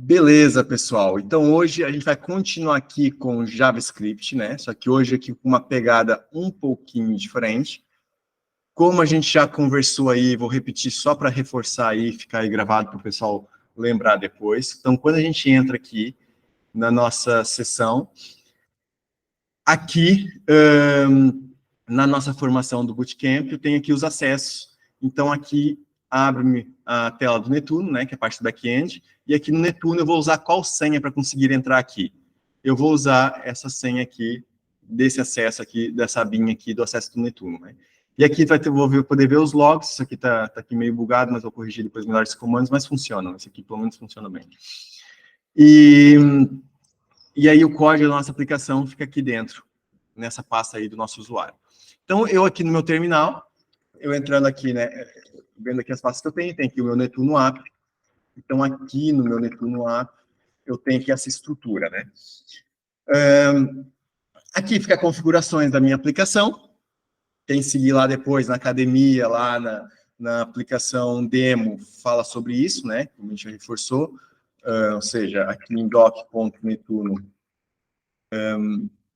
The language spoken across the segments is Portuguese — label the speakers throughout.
Speaker 1: Beleza, pessoal. Então, hoje a gente vai continuar aqui com JavaScript, né? Só que hoje aqui com uma pegada um pouquinho diferente. Como a gente já conversou aí, vou repetir só para reforçar aí, ficar aí gravado para o pessoal lembrar depois. Então, quando a gente entra aqui na nossa sessão, aqui na nossa formação do Bootcamp, eu tenho aqui os acessos. Então, aqui abre-me a tela do Netuno, né, que é a parte do back-end, e aqui no Netuno eu vou usar qual senha para conseguir entrar aqui. Eu vou usar essa senha aqui, desse acesso aqui, dessa abinha aqui do acesso do Netuno, né. E aqui vou poder ver os logs, isso aqui tá aqui meio bugado, mas vou corrigir depois melhor esses comandos, mas funcionam, esse aqui pelo menos funciona bem. E aí o código da nossa aplicação fica aqui dentro, nessa pasta aí do nosso usuário. Então, eu aqui no meu terminal, eu entrando aqui, né, vendo aqui as pastas que eu tenho aqui o meu Netuno App. Então, aqui no meu Netuno App, eu tenho aqui essa estrutura, né. Aqui fica configurações da minha aplicação. Quem seguir lá depois na academia, lá na aplicação demo, fala sobre isso, né, como a gente já reforçou. Ou seja, aqui em doc.netuno,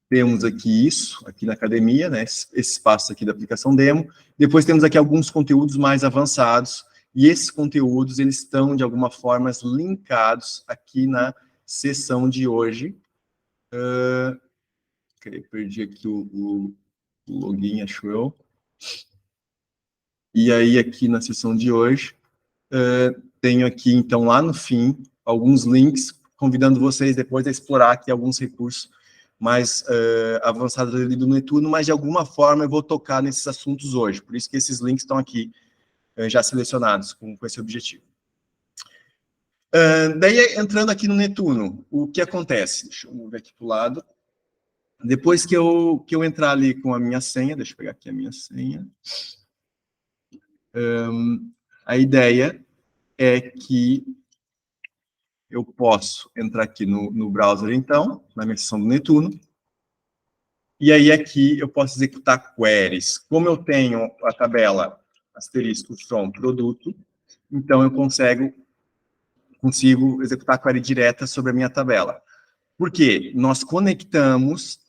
Speaker 1: temos aqui isso, aqui na academia, né, esse espaço aqui da aplicação demo. Depois temos aqui alguns conteúdos mais avançados, e esses conteúdos, eles estão, de alguma forma, linkados aqui na sessão de hoje. Perdi aqui o login, acho eu. E aí, aqui na sessão de hoje, tenho aqui, então, lá no fim, alguns links, convidando vocês depois a explorar aqui alguns recursos mais avançados ali do Netuno, mas de alguma forma eu vou tocar nesses assuntos hoje, por isso que esses links estão aqui já selecionados com esse objetivo. Daí, entrando aqui no Netuno, o que acontece? Deixa eu mover aqui para o lado. Depois que eu entrar ali com a minha senha, deixa eu pegar aqui a minha senha, a ideia é que eu posso entrar aqui no browser, então, na minha seção do Netuno, e aí aqui eu posso executar queries. Como eu tenho a tabela asterisco from produto, então eu consigo executar a query direta sobre a minha tabela. Por quê? Nós conectamos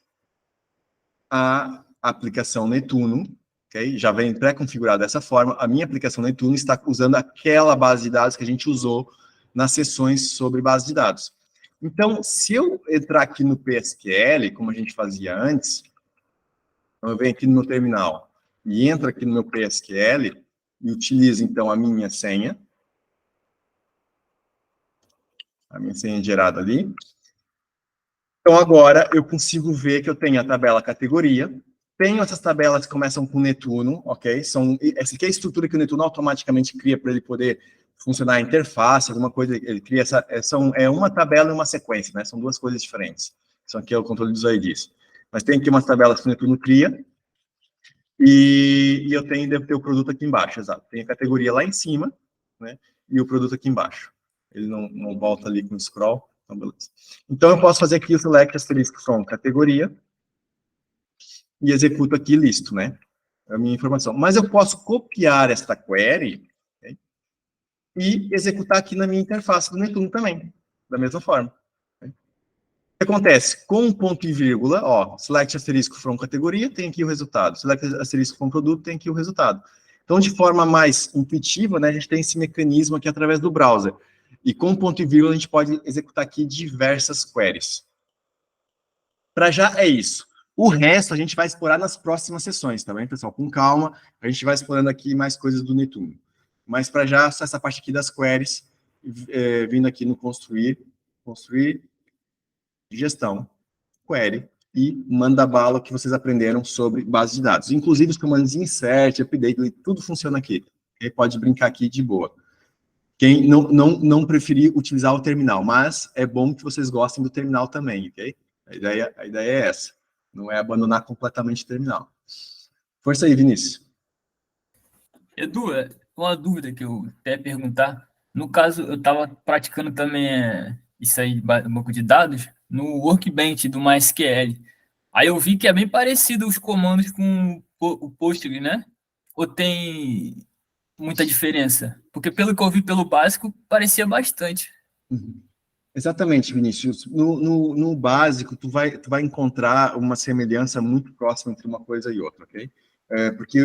Speaker 1: a aplicação Netuno, okay? Já vem pré-configurada dessa forma, a minha aplicação Netuno está usando aquela base de dados que a gente usou nas sessões sobre base de dados. Então, se eu entrar aqui no PSQL, como a gente fazia antes, então eu venho aqui no meu terminal e entro aqui no meu PSQL e utilizo, então, a minha senha gerada ali. Então, agora, eu consigo ver que eu tenho a tabela categoria, tenho essas tabelas que começam com Netuno, ok? Essa aqui é a estrutura que o Netuno automaticamente cria para ele poder funcionar a interface, alguma coisa, ele cria uma tabela e uma sequência, né? São duas coisas diferentes. Isso aqui é o controle dos IDs. Mas tem aqui umas tabelas que o Netuno cria, e eu devo ter o produto aqui embaixo, exato. Tem a categoria lá em cima, né? E o produto aqui embaixo. Ele não volta ali com o scroll, então beleza. Então eu posso fazer aqui o select asterisco from categoria, e executo aqui listo, né? A minha informação. Mas eu posso copiar esta query, okay, e executar aqui na minha interface do Netuno também, da mesma forma. Okay? O que acontece? Com um ponto e vírgula, ó, select asterisco from categoria, tem aqui o resultado. Select asterisco from produto, tem aqui o resultado. Então, de forma mais intuitiva, né, a gente tem esse mecanismo aqui através do browser. E com ponto e vírgula, a gente pode executar aqui diversas queries. Para já é isso. O resto a gente vai explorar nas próximas sessões, tá bem, pessoal? Com calma, a gente vai explorando aqui mais coisas do Netuno. Mas para já, só essa parte aqui das queries, vindo aqui no construir, gestão, query, e manda bala que vocês aprenderam sobre base de dados. Inclusive os comandos insert, update, tudo funciona aqui. Okay? Pode brincar aqui de boa. Quem não preferir utilizar o terminal, mas é bom que vocês gostem do terminal também, ok? A ideia é essa, não é abandonar completamente o terminal. Força aí, Vinícius.
Speaker 2: Edu, uma dúvida que eu até perguntar. No caso, eu estava praticando também isso aí, banco de dados, no Workbench do MySQL. Aí eu vi que é bem parecido os comandos com o Postgre, né? Ou tem muita diferença? Porque pelo que eu vi pelo básico, parecia bastante.
Speaker 1: Uhum. Exatamente, Vinícius. No básico, tu vai encontrar uma semelhança muito próxima entre uma coisa e outra, ok? Porque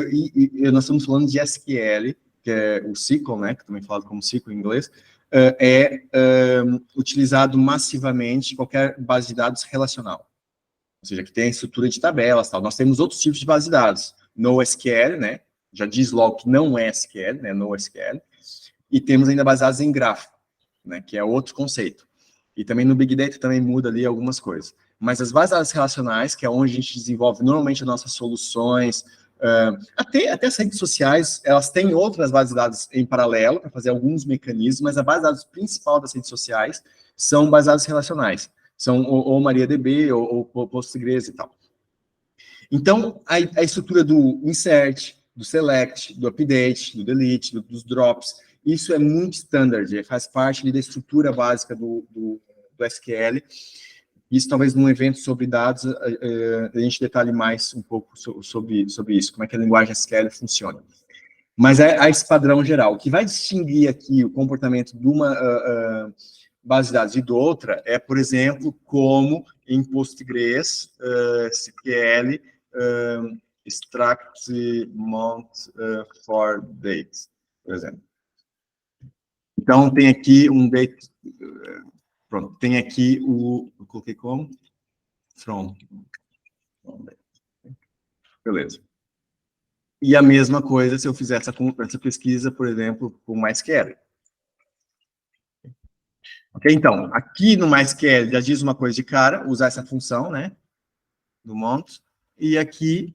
Speaker 1: nós estamos falando de SQL, que é o SQL, né, que também falado como SQL em inglês, utilizado massivamente em qualquer base de dados relacional. Ou seja, que tem a estrutura de tabelas, tal. Nós temos outros tipos de base de dados. NoSQL, né? Já diz logo que não é SQL, né? NoSQL. E temos ainda base de dados em grafo, né? Que é outro conceito. E também no Big Data também muda ali algumas coisas. Mas as bases de dados relacionais, que é onde a gente desenvolve normalmente as nossas soluções, até as redes sociais, elas têm outras bases de dados em paralelo para fazer alguns mecanismos, mas a base de dados principal das redes sociais são bases de dados relacionais. São ou MariaDB ou Postgres e tal. Então, a estrutura do insert, do select, do update, do delete, dos drops, isso é muito standard, faz parte da estrutura básica do SQL. Isso talvez num evento sobre dados a gente detalhe mais um pouco sobre isso, como é que a linguagem SQL funciona. Mas é esse padrão geral. O que vai distinguir aqui o comportamento de uma base de dados e de outra é, por exemplo, como em Postgres, SQL, extract mount for date, por exemplo. Então, tem aqui um date, pronto, tem aqui eu coloquei como? From. Beleza. E a mesma coisa se eu fizer essa pesquisa, por exemplo, com MySQL. Ok? Então, aqui no MySQL já diz uma coisa de cara, usar essa função, né? Do mount. E aqui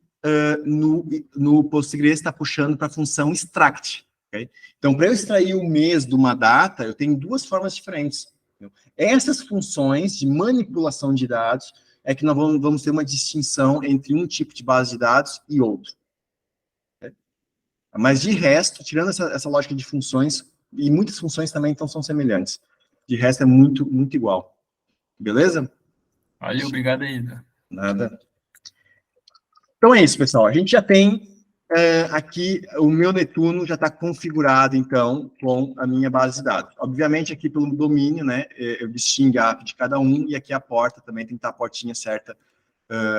Speaker 1: no Postgres está puxando para a função extract. Okay? Então, para eu extrair o mês de uma data, eu tenho duas formas diferentes. Entendeu? Essas funções de manipulação de dados é que nós vamos ter uma distinção entre um tipo de base de dados e outro. Okay? Mas, de resto, tirando essa lógica de funções, e muitas funções também então são semelhantes. De resto, é muito, muito igual. Beleza?
Speaker 2: Valeu, obrigado aí.
Speaker 1: Nada. Então é isso, pessoal. A gente já tem aqui, o meu Netuno já está configurado, então, com a minha base de dados. Obviamente, aqui pelo domínio, né, eu distingo a API de cada um, e aqui a porta também tem que estar a portinha certa,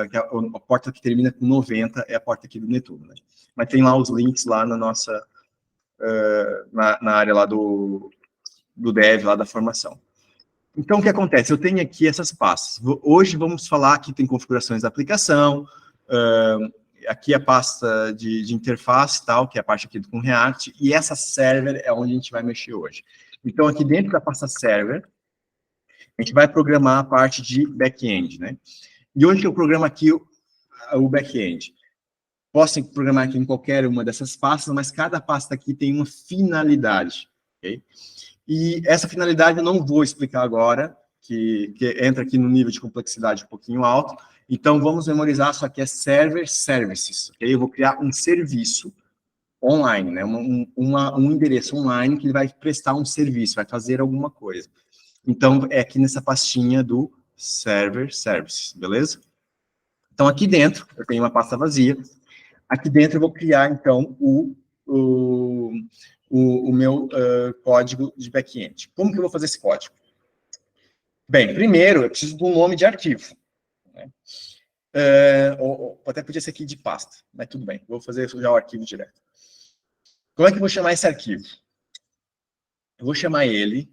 Speaker 1: que a porta que termina com 90 é a porta aqui do Netuno. Né? Mas tem lá os links lá na nossa, na área lá do dev, lá da formação. Então, o que acontece? Eu tenho aqui essas pastas. Hoje vamos falar que tem configurações da aplicação, aqui a pasta de interface e tal, que é a parte aqui com React, e essa server é onde a gente vai mexer hoje. Então, aqui dentro da pasta server, a gente vai programar a parte de back-end, né? E onde que eu programo aqui o back-end? Posso programar aqui em qualquer uma dessas pastas, mas cada pasta aqui tem uma finalidade, ok? E essa finalidade eu não vou explicar agora, que entra aqui no nível de complexidade um pouquinho alto. Então, vamos memorizar, isso aqui é Server Services. Okay? Eu vou criar um serviço online, né? um endereço online que ele vai prestar um serviço, vai fazer alguma coisa. Então, é aqui nessa pastinha do Server Services, beleza? Então, aqui dentro, eu tenho uma pasta vazia. Aqui dentro eu vou criar, então, o meu código de back-end. Como que eu vou fazer esse código? Bem, primeiro, eu preciso de um nome de arquivo. Né? Ou até podia ser aqui de pasta, mas tudo bem. Vou fazer já o arquivo direto. Como é que eu vou chamar esse arquivo? Eu vou chamar ele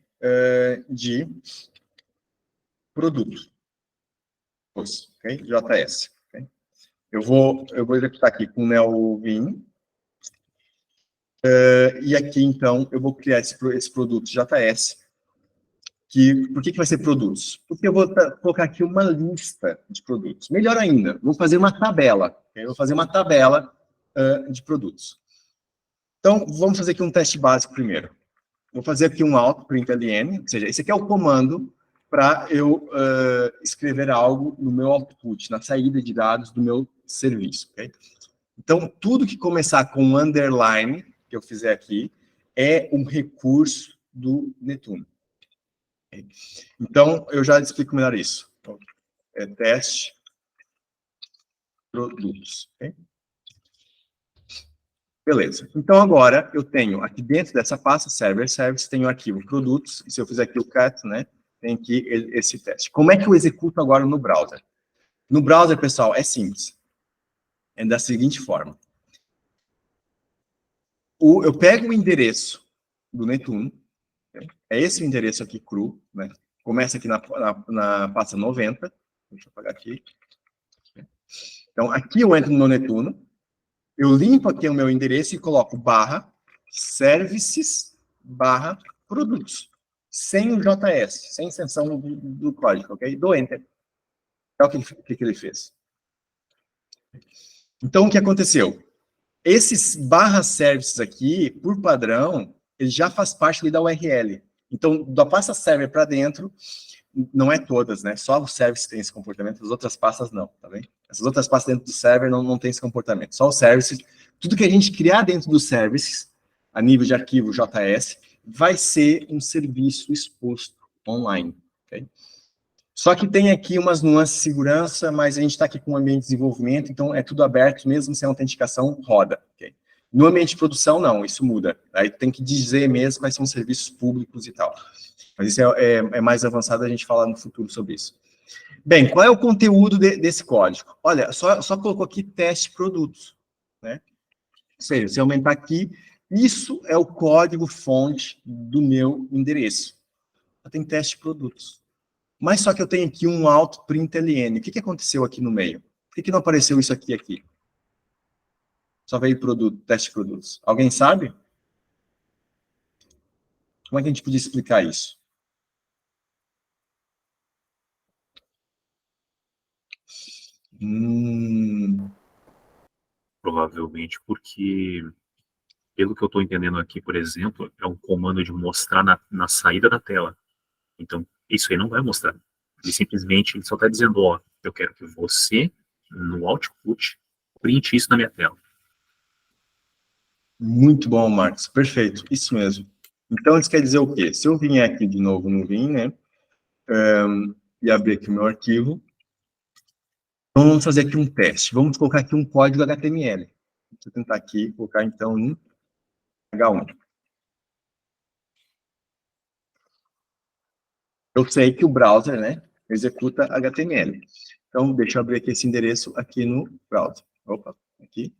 Speaker 1: de produto. Ok? JS. Okay? Eu vou executar aqui com neovim. E aqui, então, eu vou criar esse produto JS. Por que vai ser produtos? Porque eu vou colocar aqui uma lista de produtos. Melhor ainda, vou fazer uma tabela. Okay? Eu vou fazer uma tabela de produtos. Então, vamos fazer aqui um teste básico primeiro. Vou fazer aqui um out.println, ou seja, esse aqui é o comando para eu escrever algo no meu output, na saída de dados do meu serviço. Okay? Então, tudo que começar com underline, que eu fizer aqui, é um recurso do Netuno. Okay? Então, eu já explico melhor isso. Então, é teste produtos. Okay? Beleza. Então, agora, eu tenho aqui dentro dessa pasta, server service, tenho o arquivo produtos, e se eu fizer aqui o cat, né, tem aqui esse teste. Como é que eu executo agora no browser? No browser, pessoal, é simples. É da seguinte forma. Eu pego o endereço do Netuno, é esse o endereço aqui cru, né? Começa aqui na pasta 90. Deixa eu apagar aqui. Então, aqui eu entro no Netuno, eu limpo aqui o meu endereço e coloco /services/produtos, sem o JS, sem extensão do código, ok? Dou Enter. É o que ele fez. Então, o que aconteceu? Esses /services aqui, por padrão, ele já faz parte ali da URL. Então, da pasta server para dentro, não é todas, né? Só o service tem esse comportamento, as outras pastas não, tá bem? Essas outras pastas dentro do server não tem esse comportamento. Só o service, tudo que a gente criar dentro dos services, a nível de arquivo JS, vai ser um serviço exposto online, ok? Só que tem aqui umas nuances de segurança, mas a gente está aqui com um ambiente de desenvolvimento, então é tudo aberto, mesmo sem autenticação, roda, ok? No ambiente de produção, não, isso muda. Aí tem que dizer mesmo quais são os serviços públicos e tal. Mas isso é mais avançado, a gente falar no futuro sobre isso. Bem, qual é o conteúdo desse código? Olha, só colocou aqui teste produtos, né? Ou seja, se aumentar aqui, isso é o código-fonte do meu endereço. Tem teste produtos. Mas só que eu tenho aqui um auto println. O que aconteceu aqui no meio? Por que não apareceu isso aqui? Só veio produto, teste produtos. Alguém sabe? Como é que a gente podia explicar isso?
Speaker 3: Provavelmente porque, pelo que eu estou entendendo aqui, por exemplo, é um comando de mostrar na saída da tela. Então, isso aí não vai mostrar. Ele só está dizendo, ó, eu quero que você, no output, printe isso na minha tela.
Speaker 1: Muito bom, Marcos. Perfeito. Isso mesmo. Então, isso quer dizer o quê? Se eu vier aqui de novo no Vim, né? E abrir aqui o meu arquivo, então vamos fazer aqui um teste. Vamos colocar aqui um código HTML. Deixa eu tentar aqui colocar, então, um H1. Eu sei que o browser, né, executa HTML. Então, deixa eu abrir aqui esse endereço aqui no browser. Opa, aqui.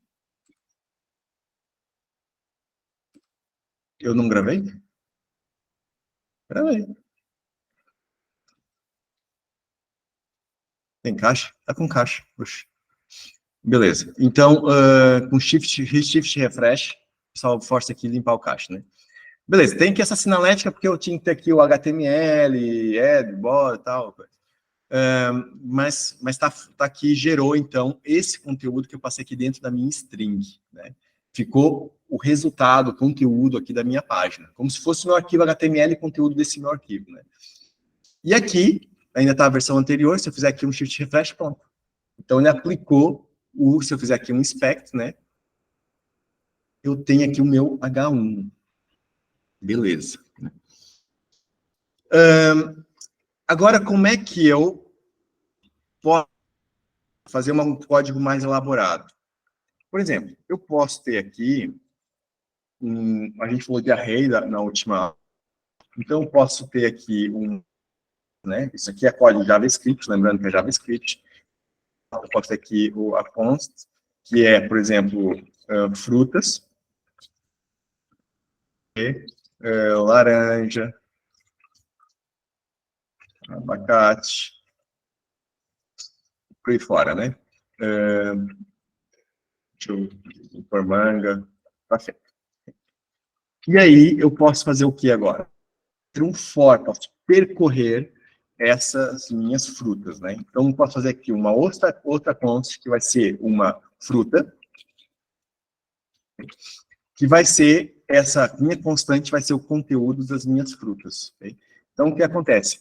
Speaker 1: Eu não gravei? Gravei. Tem caixa? Tá com caixa. Puxa. Beleza. Então, com shift refresh, só força aqui limpar o cache, né? Beleza, tem que essa sinalética, porque eu tinha que ter aqui o HTML, add, bot e tal. Mas tá aqui, gerou, então, esse conteúdo que eu passei aqui dentro da minha string, né? Ficou o resultado, o conteúdo aqui da minha página, como se fosse o meu arquivo HTML e conteúdo desse meu arquivo, né? E aqui, ainda está a versão anterior, se eu fizer aqui um shift refresh, pronto. Então, ele aplicou se eu fizer aqui um inspect, né? Eu tenho aqui o meu H1. Beleza. Agora, como é que eu posso fazer um código mais elaborado? Por exemplo, eu posso ter aqui, a gente falou de array na última, então eu posso ter aqui né? Isso aqui é código JavaScript, lembrando que é JavaScript. Eu posso ter aqui a const, que é, por exemplo, frutas, laranja, abacate, por aí fora, né? Deixa eu pôr manga, café. E aí, eu posso fazer o que agora? Ter um for, posso percorrer essas minhas frutas, né? Então, eu posso fazer aqui uma outra const, que vai ser uma fruta, que vai ser, essa minha constante vai ser o conteúdo das minhas frutas. Okay? Então, o que acontece?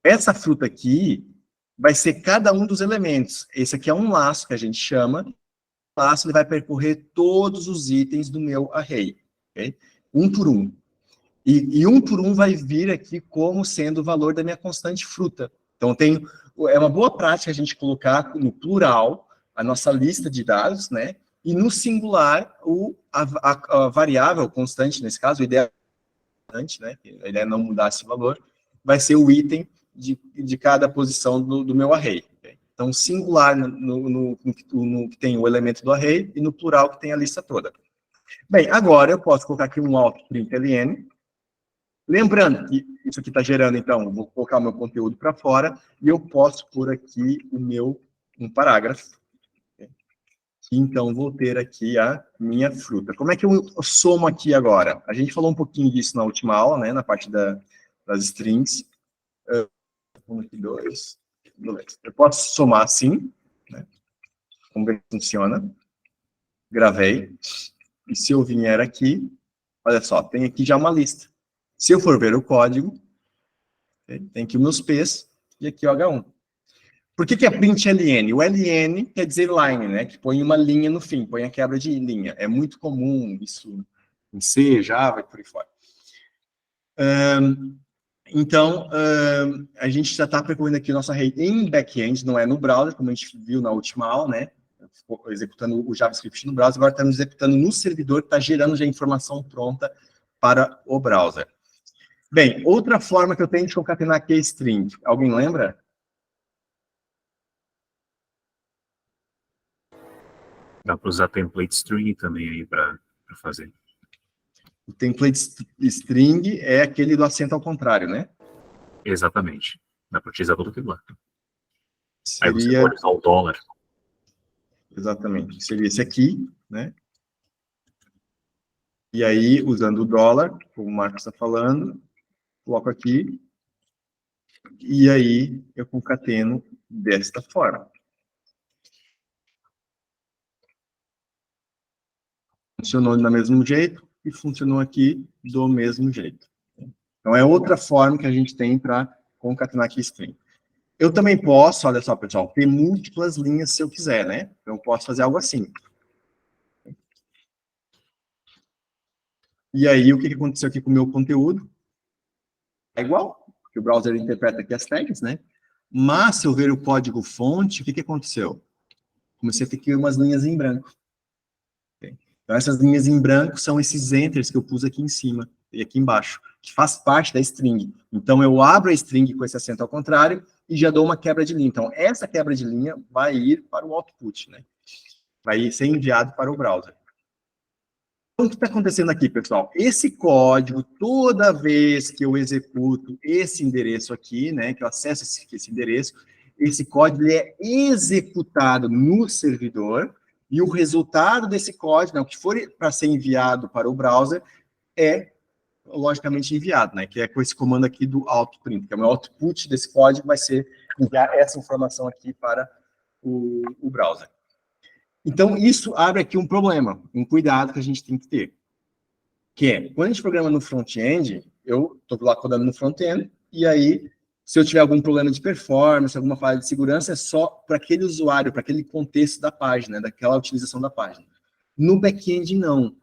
Speaker 1: Essa fruta aqui vai ser cada um dos elementos. Esse aqui é um laço que a gente chama. O laço ele vai percorrer todos os itens do meu array. Okay? Um por um. E um por um vai vir aqui como sendo o valor da minha constante fruta. Então, é uma boa prática a gente colocar no plural a nossa lista de dados, né? E no singular, a variável constante, nesse caso, o ideal né? A ideia é não mudar esse valor, vai ser o item de cada posição do meu array. Okay? Então, singular no que tem o elemento do array e no plural que tem a lista toda. Bem, agora eu posso colocar aqui um alt.println. Lembrando que isso aqui está gerando, então, vou colocar o meu conteúdo para fora e eu posso pôr aqui um parágrafo. Então, vou ter aqui a minha fruta. Como é que eu somo aqui agora? A gente falou um pouquinho disso na última aula, né, na parte das strings. Um aqui, dois. Beleza. Eu posso somar assim, né? Vamos ver se funciona. Gravei. E se eu vier aqui, olha só, tem aqui já uma lista. Se eu for ver o código, tem aqui meus P's e aqui o H1. Por que é println? O ln quer dizer line, né? Que põe uma linha no fim, põe a quebra de linha. É muito comum isso em C, Java e por aí fora. Então, a gente já está percorrendo aqui o nosso array em back-end, não é no browser, como a gente viu na última aula, né? Executando o JavaScript no browser, agora estamos executando no servidor, que está gerando já a informação pronta para o browser. Bem, outra forma que eu tenho de concatenar aqui é string. Alguém lembra?
Speaker 3: Dá para usar template string também aí para fazer.
Speaker 1: O template string é aquele do acento ao contrário, né?
Speaker 3: Exatamente. Dá para utilizar todo aquilo lá. Aí você
Speaker 1: Seria...
Speaker 3: pode usar o dólar.
Speaker 1: Exatamente. Seria esse aqui, né? E aí, usando o dólar, como o Marcos está falando, coloco aqui, e aí eu concateno desta forma. Funcionou do mesmo jeito e funcionou aqui do mesmo jeito. Então, é outra forma que a gente tem para concatenar aqui string. Eu também posso, olha só, pessoal, ter múltiplas linhas se eu quiser, né? Então, eu posso fazer algo assim. E aí, o que aconteceu aqui com o meu conteúdo? É igual, porque o browser interpreta aqui as tags, né? Mas, se eu ver o código fonte, o que aconteceu? Comecei a ter aqui umas linhas em branco. Então, essas linhas em branco são esses enters que eu pus aqui em cima e aqui embaixo, que faz parte da string. Então, eu abro a string com esse acento ao contrário e já dou uma quebra de linha. Então, essa quebra de linha vai ir para o output, né? Vai ser enviado para o browser. Então, o que está acontecendo aqui, pessoal? Esse código, toda vez que eu executo esse endereço aqui, né, que eu acesso esse endereço, esse código ele é executado no servidor e o resultado desse código, né, o que for para ser enviado para o browser, é logicamente enviado, né, que é com esse comando aqui do outprint, que é o output desse código, vai ser enviar essa informação aqui para o browser. Então, isso abre aqui um problema, um cuidado que a gente tem que ter. Que é, quando a gente programa no front-end, eu estou lá codando no front-end, e aí, se eu tiver algum problema de performance, alguma falha de segurança, é só para aquele usuário, para aquele contexto da página, daquela utilização da página. No back-end, não.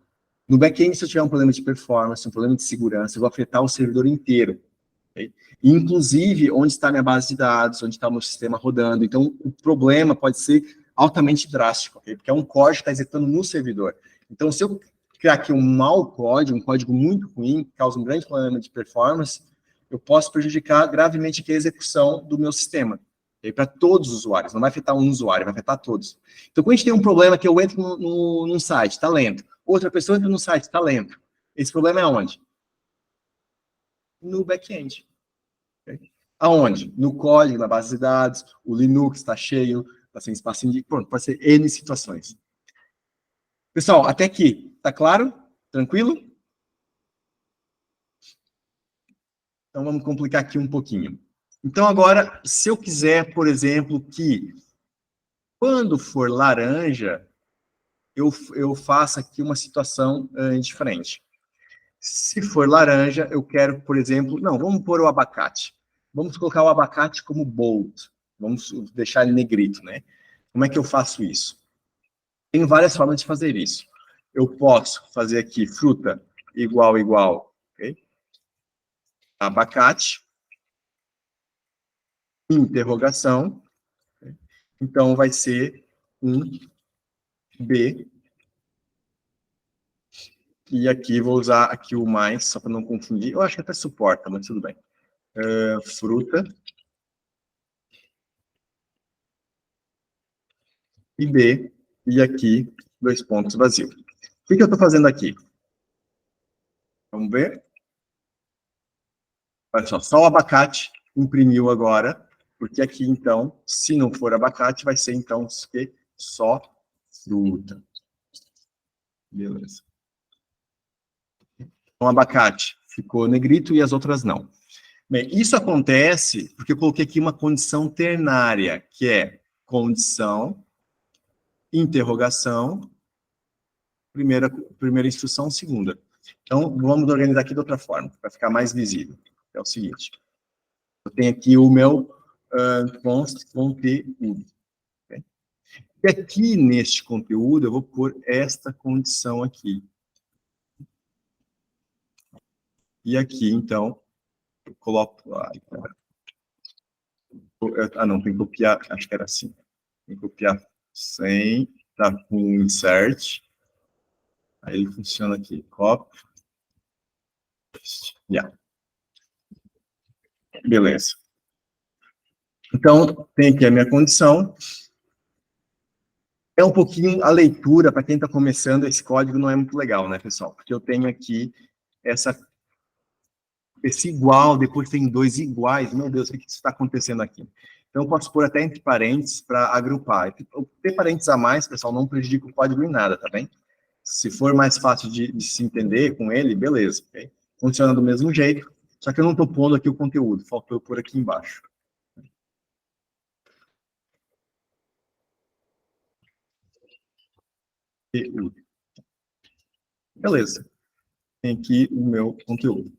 Speaker 1: No back-end, se eu tiver um problema de performance, um problema de segurança, eu vou afetar o servidor inteiro. Okay? Inclusive, onde está minha base de dados, onde está o meu sistema rodando. Então, o problema pode ser altamente drástico, okay? Porque é um código que está executando no servidor. Então, se eu criar aqui um mau código, um código muito ruim, que causa um grande problema de performance, eu posso prejudicar gravemente aqui a execução do meu sistema. Okay? Para todos os usuários, não vai afetar um usuário, vai afetar todos. Então, quando a gente tem um problema que eu entro num site, está lento, outra pessoa entra no site, está lento. Esse problema é onde? No back-end. Okay? Aonde? No código, na base de dados, o Linux está cheio, está sem espacinho de... Pronto, pode ser N situações. Pessoal, até aqui, tá claro? Tranquilo? Então, vamos complicar aqui um pouquinho. Então, agora, se eu quiser, por exemplo, que quando for laranja, eu faça aqui uma situação diferente. Se for laranja, eu quero, por exemplo... Não, vamos pôr o abacate. Vamos colocar o abacate como bold. Vamos deixar ele negrito, né? Como é que eu faço isso? Tem várias formas de fazer isso. Eu posso fazer aqui fruta igual, ok? Abacate, interrogação, okay? Então vai ser um B E aqui vou usar aqui o mais, só para não confundir. Eu acho que até suporta, mas tudo bem. Fruta. E B, e aqui, 2 pontos vazio. O que eu estou fazendo aqui? Vamos ver? Olha só o abacate imprimiu agora, porque aqui, então, se não for abacate, vai ser, então, só fruta. Beleza. Então, abacate ficou negrito e as outras não. Bem, isso acontece porque eu coloquei aqui uma condição ternária, que é condição, interrogação, primeira instrução, segunda. Então, vamos organizar aqui de outra forma, para ficar mais visível. É o seguinte, eu tenho aqui o meu conteúdo. Okay? E aqui, neste conteúdo, eu vou pôr esta condição aqui. E aqui, então, eu coloco... não, tem que copiar, acho que era assim. Tem que copiar sem, tá com insert. Aí ele funciona aqui, copy. Yeah. Beleza. Então, tem aqui a minha condição. É um pouquinho a leitura, para quem está começando, esse código não é muito legal, né, pessoal? Porque eu tenho aqui esse igual, depois tem 2 iguais. Meu Deus, o que está acontecendo aqui? Então, eu posso pôr até entre parênteses para agrupar. Ter parênteses a mais, pessoal, não prejudica o código em nada, tá bem? Se for mais fácil de se entender com ele, beleza. Okay? Funciona do mesmo jeito, só que eu não estou pondo aqui o conteúdo, faltou eu pôr aqui embaixo. Beleza. Tem aqui o meu conteúdo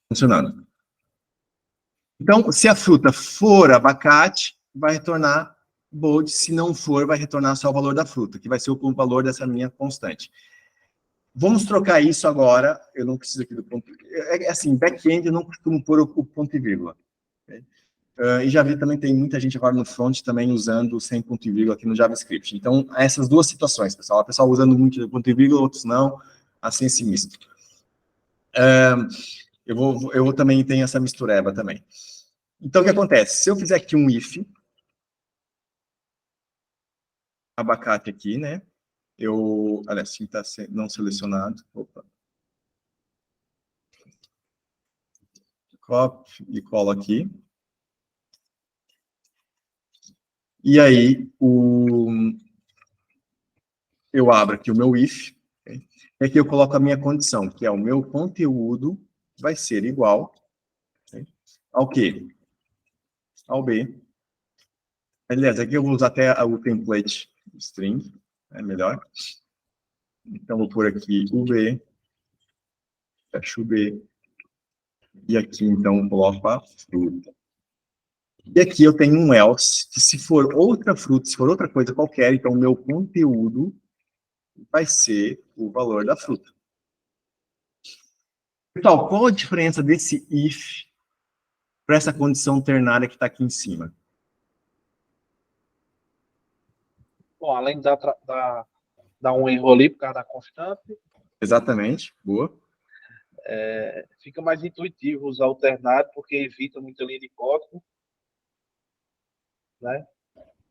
Speaker 1: funcionando. Então, se a fruta for abacate, vai retornar bold. Se não for, vai retornar só o valor da fruta, que vai ser o valor dessa minha constante. Vamos trocar isso agora. Eu não preciso aqui do ponto... assim, back-end eu não costumo pôr o ponto e vírgula. Okay? E já vi também, tem muita gente agora no front também usando sem ponto e vírgula aqui no JavaScript. Então, essas duas situações, pessoal. O pessoal usando muito ponto e vírgula, outros não. Assim, esse misto. Eu vou também ter essa mistureba também. Então, o que acontece? Se eu fizer aqui um if, abacate aqui, né? Aliás, assim está não selecionado. Opa. Copy e colo aqui. E aí, eu abro aqui o meu if. Okay? E aqui eu coloco a minha condição, que é o meu conteúdo vai ser igual, okay, ao quê? Ao B. Aliás, aqui eu vou usar até o template string, é melhor. Então, vou pôr aqui o B, fecho o B, e aqui, então, eu coloco a fruta. E aqui eu tenho um else, que se for outra fruta, se for outra coisa qualquer, então o meu conteúdo vai ser o valor da fruta. Pessoal, qual a diferença desse if para essa condição ternária que está aqui em cima?
Speaker 4: Bom, além de dar um erro ali por causa da constante.
Speaker 1: Exatamente, boa.
Speaker 4: Fica mais intuitivo usar o ternário, porque evita muita linha de código. Né?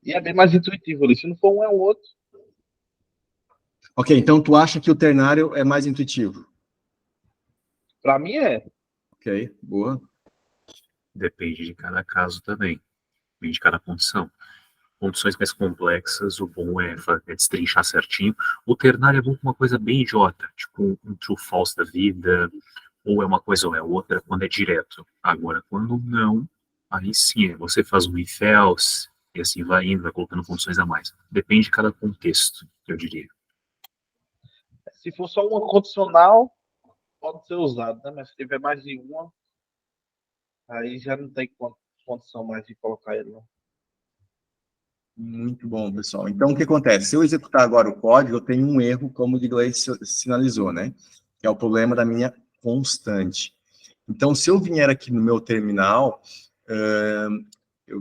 Speaker 4: E é bem mais intuitivo ali. Se não for um, é o outro.
Speaker 1: Ok, então tu acha que o ternário é mais intuitivo?
Speaker 4: Para mim é.
Speaker 1: Ok, boa.
Speaker 3: Depende de cada caso também. Depende de cada condição. Condições mais complexas, o bom é destrinchar certinho. O ternário é bom com uma coisa bem idiota, tipo um true false da vida, ou é uma coisa ou é outra, quando é direto. Agora, quando não, aí sim, você faz um if else, e assim vai indo, vai colocando condições a mais. Depende de cada contexto, eu diria.
Speaker 4: Se for só uma condicional, pode ser usado, né? Mas se tiver mais de uma, aí já não tem condição mais de colocar ele, não.
Speaker 1: Muito bom, pessoal. Então, o que acontece? Se eu executar agora o código, eu tenho um erro, como o Digleis sinalizou, né? Que é o problema da minha constante. Então, se eu vier aqui no meu terminal, eu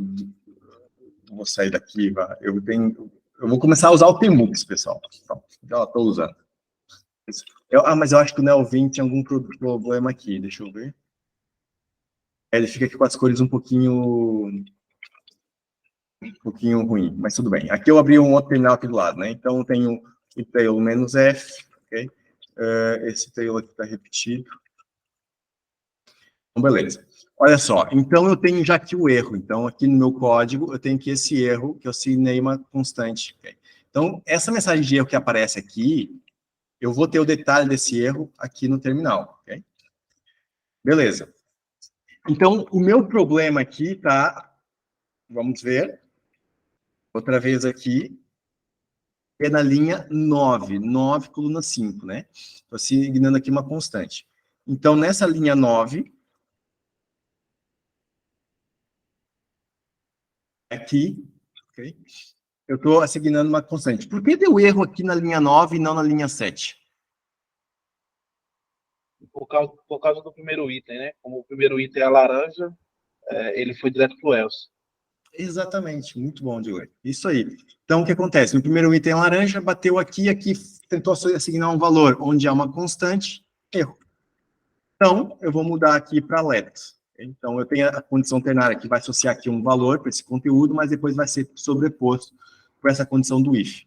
Speaker 1: vou sair daqui, eu vou começar a usar o Tmux, pessoal. Então, já estou usando. Mas eu acho que o Neo20 tem algum problema aqui, deixa eu ver. Ele fica aqui com as cores um pouquinho ruim, mas tudo bem. Aqui eu abri um outro terminal aqui do lado, né? Então eu tenho o tail -F, ok? Esse tail aqui está repetido. Então, beleza. Olha só, então eu tenho já aqui o erro. Então, aqui no meu código, eu tenho aqui esse erro, que eu assinei uma constante. Okay? Então, essa mensagem de erro que aparece aqui, eu vou ter o detalhe desse erro aqui no terminal. Okay? Beleza. Então, o meu problema aqui tá, vamos ver, outra vez aqui, é na linha 9, coluna 5, né? Estou assignando aqui uma constante. Então, nessa linha 9, aqui, ok? Eu estou assignando uma constante. Por que deu erro aqui na linha 9 e não na linha 7?
Speaker 4: Por causa do primeiro item, né? Como o primeiro item é a laranja, ele foi direto para o else.
Speaker 1: Exatamente, muito bom, Diogo. Isso aí. Então, o que acontece? No primeiro item laranja, bateu aqui, tentou assignar um valor onde há uma constante, erro. Então, eu vou mudar aqui para let. Então, eu tenho a condição ternária que vai associar aqui um valor para esse conteúdo, mas depois vai ser sobreposto por essa condição do if.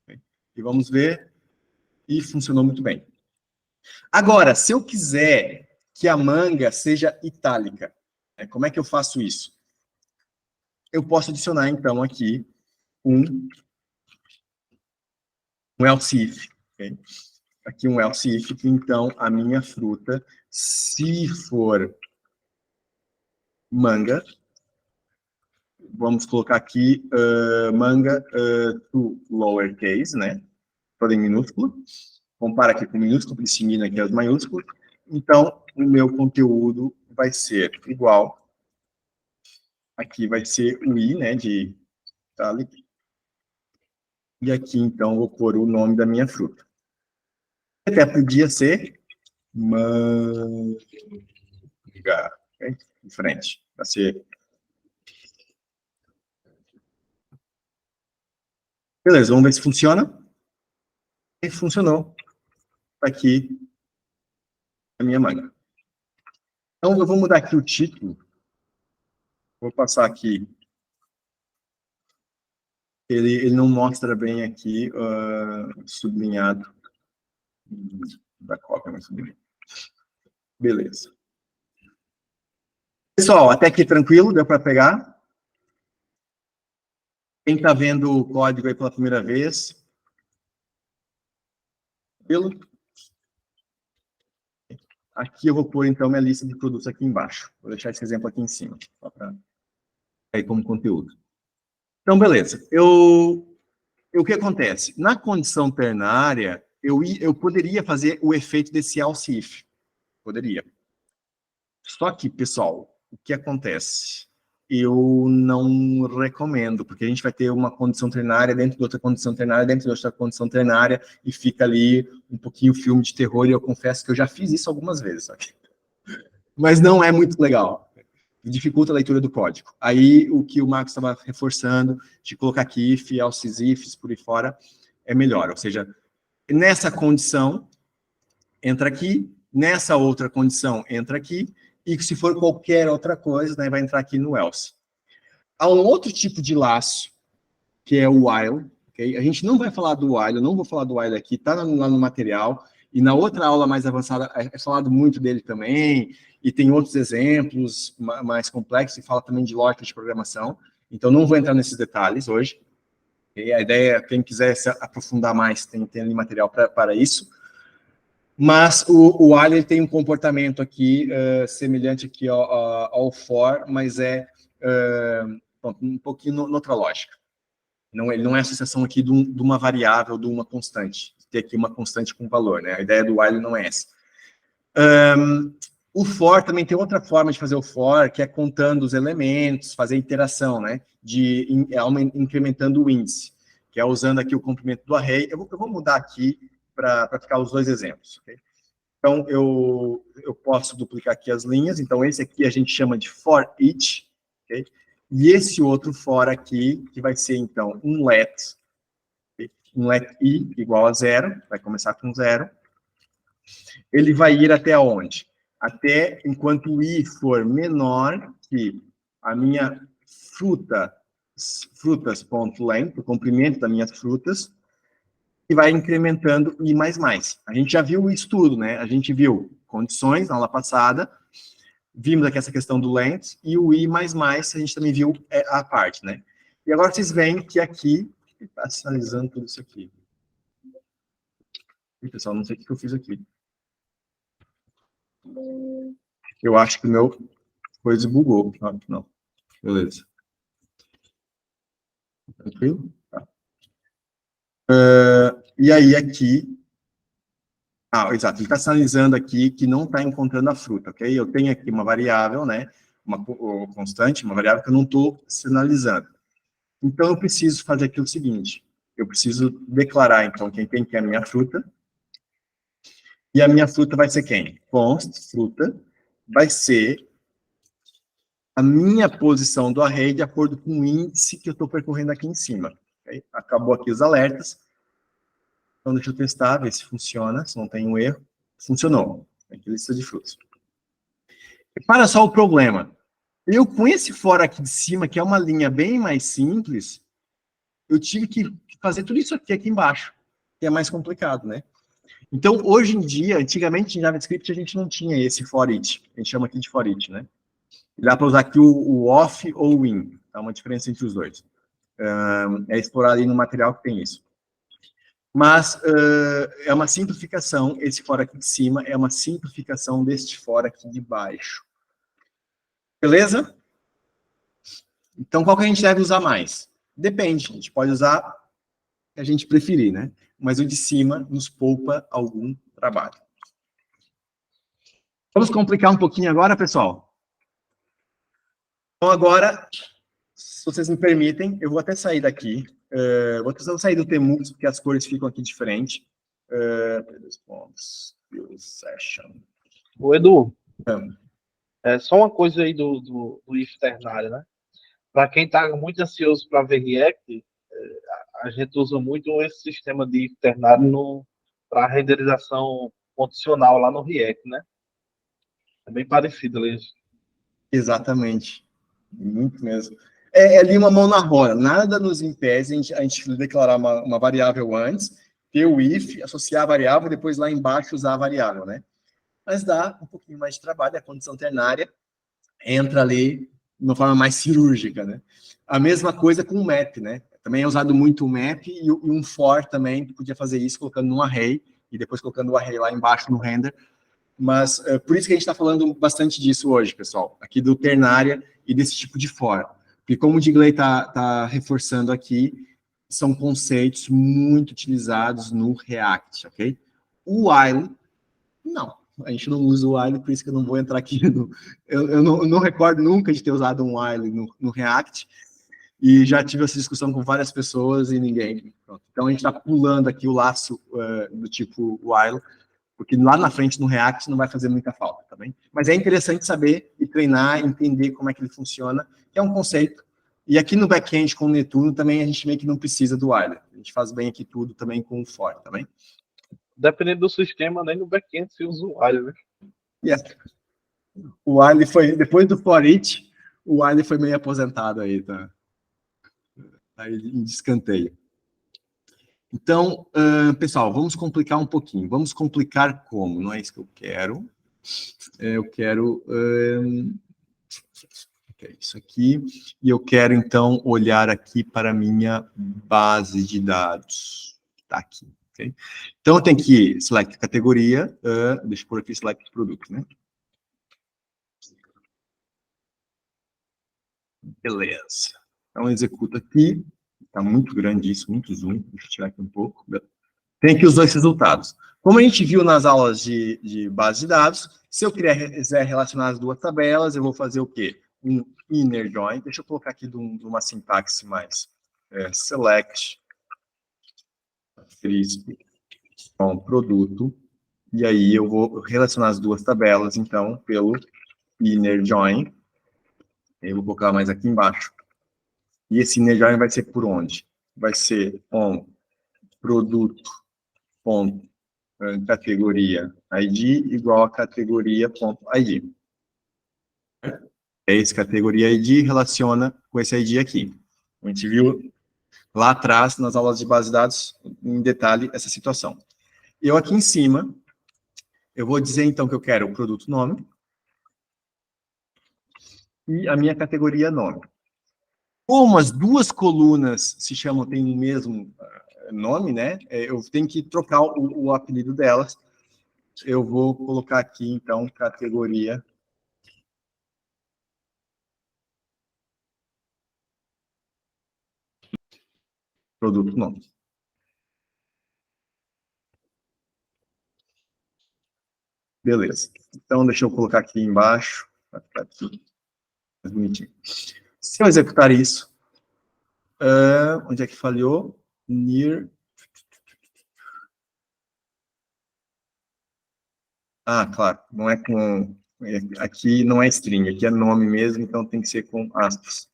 Speaker 1: E vamos ver, e funcionou muito bem. Agora, se eu quiser que a manga seja itálica, como é que eu faço isso? Eu posso adicionar, então, aqui um else if. Okay? Aqui um else if, então, a minha fruta, se for manga, vamos colocar aqui manga to lowercase, né? Toda em minúsculo. Compara aqui com minúsculo, distinguindo aqui as maiúsculas. Então, o meu conteúdo vai ser igual. Aqui vai ser o i, né, de italic. E aqui, então, vou pôr o nome da minha fruta. Até podia ser manga. Okay? Em frente. Vai ser. Beleza, vamos ver se funciona. E funcionou. Tá aqui a minha manga. Então, eu vou mudar aqui o título. Vou passar aqui. Ele não mostra bem aqui sublinhado da cópia, mas sublinhado. Beleza. Pessoal, até aqui tranquilo, deu para pegar? Quem está vendo o código aí pela primeira vez? Tranquilo? Aqui eu vou pôr, então, minha lista de produtos aqui embaixo. Vou deixar esse exemplo aqui em cima, só para aí como conteúdo. Então, beleza. O que acontece? Na condição ternária, eu poderia fazer o efeito desse else if. Poderia. Só que, pessoal, o que acontece? Eu não recomendo, porque a gente vai ter uma condição ternária dentro de outra condição ternária, dentro de outra condição ternária, e fica ali um pouquinho filme de terror, e eu confesso que eu já fiz isso algumas vezes. Sabe? Mas não é muito legal. Dificulta a leitura do código. Aí, o que o Marcos estava reforçando, de colocar aqui if, else ifs, por aí fora, é melhor. Ou seja, nessa condição, entra aqui, nessa outra condição, entra aqui, e se for qualquer outra coisa, né, vai entrar aqui no else. Há um outro tipo de laço, que é o while. Okay? A gente não vai falar do while, eu não vou falar do while aqui, está lá no material, e na outra aula mais avançada é falado muito dele também, e tem outros exemplos mais complexos, e fala também de lógica de programação. Então, não vou entrar nesses detalhes hoje. Okay? A ideia, quem quiser se aprofundar mais, tem ali material para isso. Mas o while tem um comportamento aqui semelhante aqui ao for, mas é um pouquinho noutra lógica. Ele não é associação aqui de uma variável, de uma constante. Ter aqui uma constante com valor, né? A ideia do while não é essa. O for também tem outra forma de fazer o for, que é contando os elementos, fazer iteração, né? Incrementando o índice, que é usando aqui o comprimento do array. Eu vou mudar aqui para ficar os dois exemplos. Okay? Então, eu posso duplicar aqui as linhas. Então, esse aqui a gente chama de for each. Okay? E esse outro for aqui, que vai ser, então, um let. Okay? Um let i igual a 0. Vai começar com 0. ele vai ir até onde? Até enquanto o i for menor que a minha frutas.length, o comprimento das minhas frutas, e vai incrementando i mais mais. A gente já viu isso tudo, né? A gente viu condições na aula passada, vimos aqui essa questão do length, e o i mais mais, a gente também viu a parte, né? E agora vocês veem que aqui, está sinalizando tudo isso aqui. E, pessoal, não sei o que eu fiz aqui. Eu acho que o meu coisa bugou. Não. Beleza. Tranquilo? Tá. E aí, aqui... exato. Ele está sinalizando aqui que não está encontrando a fruta, ok? Eu tenho aqui uma variável, né? Uma constante, uma variável que eu não estou sinalizando. Então, eu preciso fazer aqui o seguinte. Eu preciso declarar, então, quem tem que é a minha fruta. E a minha fruta vai ser quem? Const, fruta, vai ser a minha posição do array de acordo com o índice que eu estou percorrendo aqui em cima. Okay? Acabou aqui os alertas. Então, deixa eu testar, ver se funciona, se não tem um erro. Funcionou. Aqui lista de frutas. Repara só o problema. Eu, com esse fora aqui de cima, que é uma linha bem mais simples, eu tive que fazer tudo isso aqui embaixo, que é mais complicado, né? Então, hoje em dia, antigamente em JavaScript a gente não tinha esse for each. A gente chama aqui de for each, né? Dá para usar aqui o off ou o in. Tá uma diferença entre os dois. É explorar ali no material que tem isso. Mas é uma simplificação, esse for aqui de cima é uma simplificação deste for aqui de baixo. Beleza? Então, qual que a gente deve usar mais? Depende, a gente pode usar o que a gente preferir, né? Mas o de cima nos poupa algum trabalho. Vamos complicar um pouquinho agora, pessoal? Então, agora, se vocês me permitem, eu vou até sair daqui. Vou precisar sair do Tmux, porque as cores ficam aqui diferentes. Session.
Speaker 4: Ô, Edu, só uma coisa aí do if ternário, né? Para quem está muito ansioso para ver React, a gente usa muito esse sistema de if ternário para renderização condicional lá no React, né? É bem parecido ali.
Speaker 1: Exatamente. Muito mesmo. É ali uma mão na roda. Nada nos impede a gente declarar uma variável antes, ter o if, associar a variável, e depois lá embaixo usar a variável, né? Mas dá um pouquinho mais de trabalho, a condição ternária entra ali de uma forma mais cirúrgica, né? A mesma coisa com o map, né? Também é usado muito o map e um for também, que podia fazer isso colocando num array, e depois colocando o array lá embaixo no render. Mas por isso que a gente está falando bastante disso hoje, pessoal, aqui do ternária e desse tipo de for. Porque como o Digley está reforçando aqui, são conceitos muito utilizados no React, ok? O while, não. A gente não usa o while, por isso que eu não vou entrar aqui. Eu não recordo nunca de ter usado um while no React, e já tive essa discussão com várias pessoas e ninguém. Pronto. Então a gente está pulando aqui o laço do tipo while, porque lá na frente no React não vai fazer muita falta, tá bem? Mas é interessante saber e treinar, entender como é que ele funciona, que é um conceito. E aqui no back-end com o Netuno também a gente meio que não precisa do while. A gente faz bem aqui tudo também com o for, tá bem?
Speaker 4: Dependendo do sistema, nem no back-end se usa o while, né?
Speaker 1: Yes. O while foi, depois do for each, o while foi meio aposentado aí, tá? Aí em descanteio. Então, pessoal, vamos complicar um pouquinho. Vamos complicar como? Não é isso que eu quero. Eu quero... isso aqui. E eu quero, então, olhar aqui para a minha base de dados. Está aqui. Okay? Então, eu tenho que select categoria. Deixa eu pôr aqui select produto, né? Beleza. Então, eu executo aqui. Está muito grande isso, muito zoom. Deixa eu tirar aqui um pouco. Tem aqui os dois resultados. Como a gente viu nas aulas de base de dados, se eu quiser relacionar as duas tabelas, eu vou fazer o quê? Um inner join. Deixa eu colocar aqui de uma sintaxe mais select com produto. E aí eu vou relacionar as duas tabelas, então, pelo inner join. Eu vou colocar mais aqui embaixo. E esse inner join vai ser por onde? Vai ser on produto categoria ID igual a categoria.id. Esse categoria ID relaciona com esse ID aqui. A gente viu lá atrás, nas aulas de base de dados, em detalhe, essa situação. Eu aqui em cima, eu vou dizer então que eu quero o produto nome e a minha categoria nome. Como as duas colunas se chamam, têm o mesmo nome, né? Eu tenho que trocar o apelido delas. Eu vou colocar aqui, então, categoria produto nome. Beleza. Então, deixa eu colocar aqui embaixo, para ficar aqui mais bonitinho. Se eu executar isso, onde é que falhou? Near. Ah, claro, não é com... Aqui não é string, aqui é nome mesmo, então tem que ser com aspas.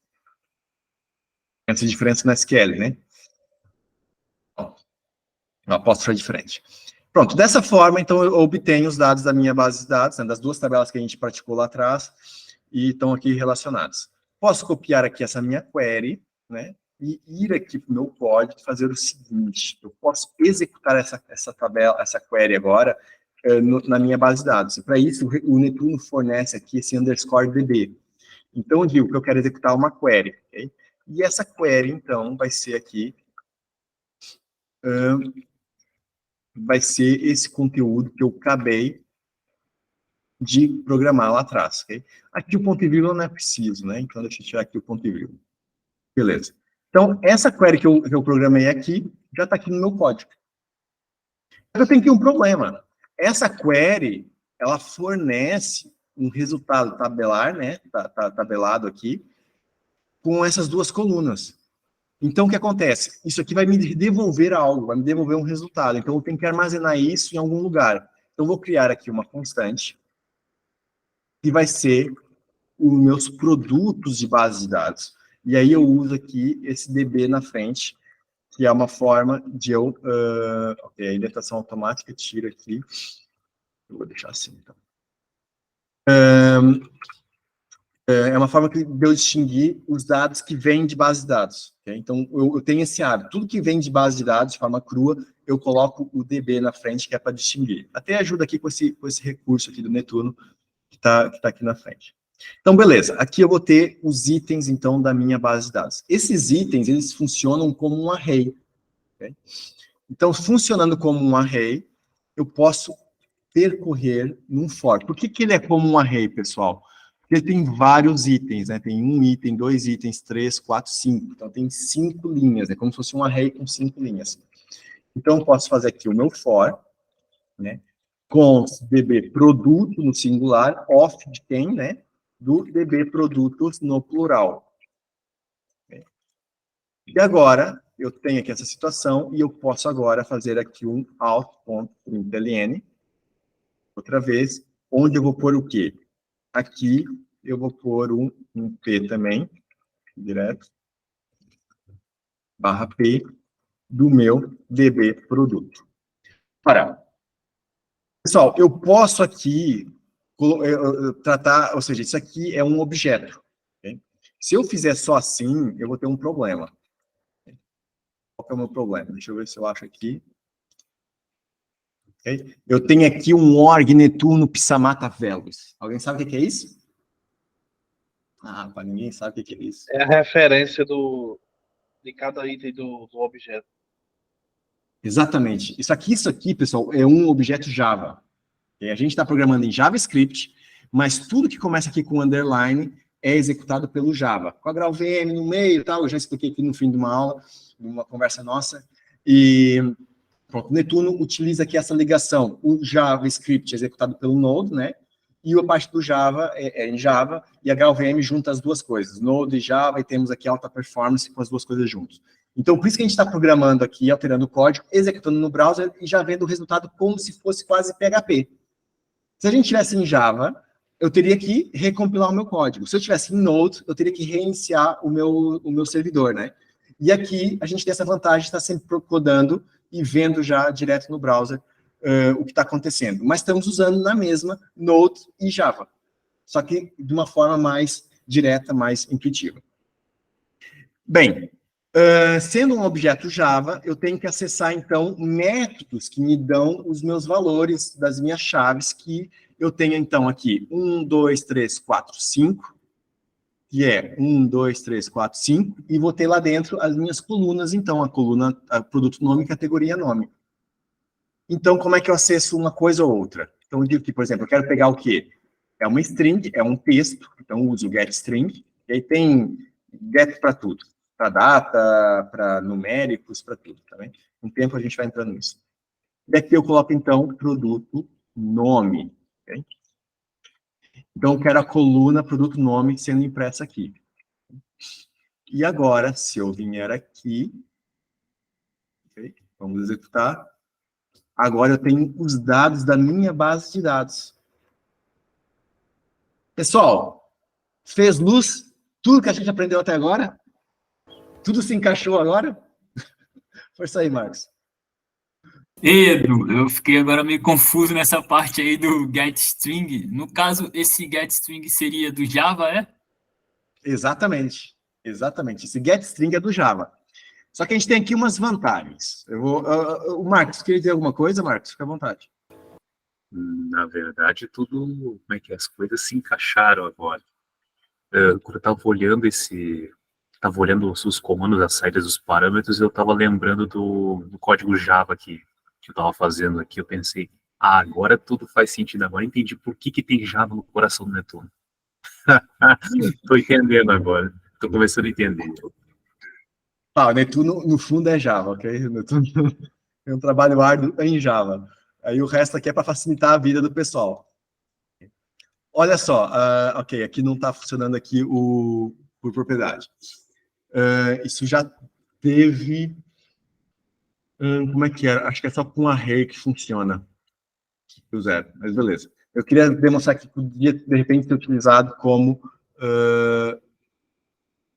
Speaker 1: Essa diferença no SQL, né? A apóstrofe é diferente. Pronto, dessa forma, então, eu obtenho os dados da minha base de dados, né, das duas tabelas que a gente praticou lá atrás, e estão aqui relacionados. Posso copiar aqui essa minha query, né, e ir aqui para o meu código e fazer o seguinte, eu posso executar essa tabela, essa query agora, na minha base de dados. E para isso, o Netuno fornece aqui esse underscore DB. Então, eu digo que eu quero executar uma query, ok? E essa query, então, vai ser aqui, vai ser esse conteúdo que eu acabei de programar lá atrás, ok? Aqui o ponto e vírgula não é preciso, né? Então, deixa eu tirar aqui o ponto e vírgula. Beleza. Então, essa query que eu programei aqui, já está aqui no meu código. Mas eu tenho aqui um problema. Essa query, ela fornece um resultado tabelar, né? Tá tabelado aqui, com essas duas colunas. Então, o que acontece? Isso aqui vai me devolver algo, vai me devolver um resultado. Então, eu tenho que armazenar isso em algum lugar. Então, eu vou criar aqui uma constante, que vai ser os meus produtos de base de dados. E aí, eu uso aqui esse DB na frente, que é uma forma de eu... ok, a indexação automática, tiro aqui. Eu vou deixar assim, então. É uma forma de eu distinguir os dados que vêm de base de dados. Okay? Então, eu tenho esse hábito. Tudo que vem de base de dados, de forma crua, eu coloco o DB na frente, que é para distinguir. Até ajuda aqui com esse recurso aqui do Netuno, que tá aqui na frente. Então, beleza. Aqui eu vou ter os itens, então, da minha base de dados. Esses itens, eles funcionam como um array. Okay? Então, funcionando como um array, eu posso percorrer num for. Por que ele é como um array, pessoal? Porque tem vários itens, né? Tem um item, 2 itens, 3, 4, 5. Então, tem 5 linhas, é como se fosse um array com 5 linhas. Então, eu posso fazer aqui o meu for, né? Com DB produto no singular, off de quem, né? Do DB produtos no plural. E agora, eu tenho aqui essa situação, e eu posso agora fazer aqui um out.println, outra vez, onde eu vou pôr o quê? Aqui eu vou pôr um P também, direto, barra P, do meu DB produto. Ora, pessoal, eu posso aqui tratar, ou seja, isso aqui é um objeto. Okay? Se eu fizer só assim, eu vou ter um problema. Qual que é o meu problema? Deixa eu ver se eu acho aqui. Okay? Eu tenho aqui um org Netuno Psamata Velos. Alguém sabe o que é isso? Ah, para ninguém sabe o que é isso.
Speaker 4: É a referência de cada item do objeto.
Speaker 1: Exatamente. Isso aqui, pessoal, é um objeto Java. A gente está programando em JavaScript, mas tudo que começa aqui com underline é executado pelo Java. Com a GraalVM no meio e tal, eu já expliquei aqui no fim de uma aula, de uma conversa nossa. E pronto, o Netuno utiliza aqui essa ligação. O JavaScript é executado pelo Node, né? E a parte do Java é em Java, e a GraalVM junta as duas coisas, Node e Java, e temos aqui alta performance com as duas coisas juntas. Então, por isso que a gente está programando aqui, alterando o código, executando no browser e já vendo o resultado como se fosse quase PHP. Se a gente tivesse em Java, eu teria que recompilar o meu código. Se eu tivesse em Node, eu teria que reiniciar o meu servidor, né? E aqui, a gente tem essa vantagem de estar sempre codando e vendo já direto no browser o que está acontecendo. Mas estamos usando na mesma Node e Java, só que de uma forma mais direta, mais intuitiva. Bem, sendo um objeto Java, eu tenho que acessar, então, métodos que me dão os meus valores das minhas chaves, que eu tenho, então, aqui 1, 2, 3, 4, 5, que é 1, 2, 3, 4, 5, e vou ter lá dentro as minhas colunas, então, a produto nome e categoria nome. Então, como é que eu acesso uma coisa ou outra? Então, eu digo que, por exemplo, eu quero pegar o quê? É uma string, é um texto, então eu uso o getString, e aí tem get para tudo, para data, para numéricos, para tudo, tá bem? Com o tempo a gente vai entrando nisso. E aqui eu coloco, então, produto nome, ok? Então, eu quero a coluna produto nome sendo impressa aqui. E agora, se eu vier aqui, okay, vamos executar. Agora eu tenho os dados da minha base de dados. Pessoal, fez luz? Tudo que a gente aprendeu até agora? Tudo se encaixou agora? Força aí, Marcos.
Speaker 2: Edu, eu fiquei agora meio confuso nessa parte aí do getString. No caso, esse getString seria do Java, é?
Speaker 1: Exatamente. Exatamente. Esse getString é do Java. Só que a gente tem aqui umas vantagens. O Marcos, queria dizer alguma coisa, Marcos? Fica à vontade.
Speaker 3: Na verdade, tudo, como é que é? As coisas se encaixaram agora. Quando eu estava olhando os comandos, as saídas dos parâmetros, eu estava lembrando do código Java que eu estava fazendo aqui. Eu pensei, agora tudo faz sentido. Agora entendi por que tem Java no coração do Netuno. Estou entendendo agora. Estou começando a entender.
Speaker 1: O Netuno, no fundo, é Java, ok? O Netuno é um trabalho árduo em Java. Aí o resto aqui é para facilitar a vida do pessoal. Olha só, ok, aqui não está funcionando aqui por propriedade. Isso já teve... como é que era? Acho que é só com array que funciona. Do zero, mas beleza. Eu queria demonstrar que podia, de repente, ser utilizado como...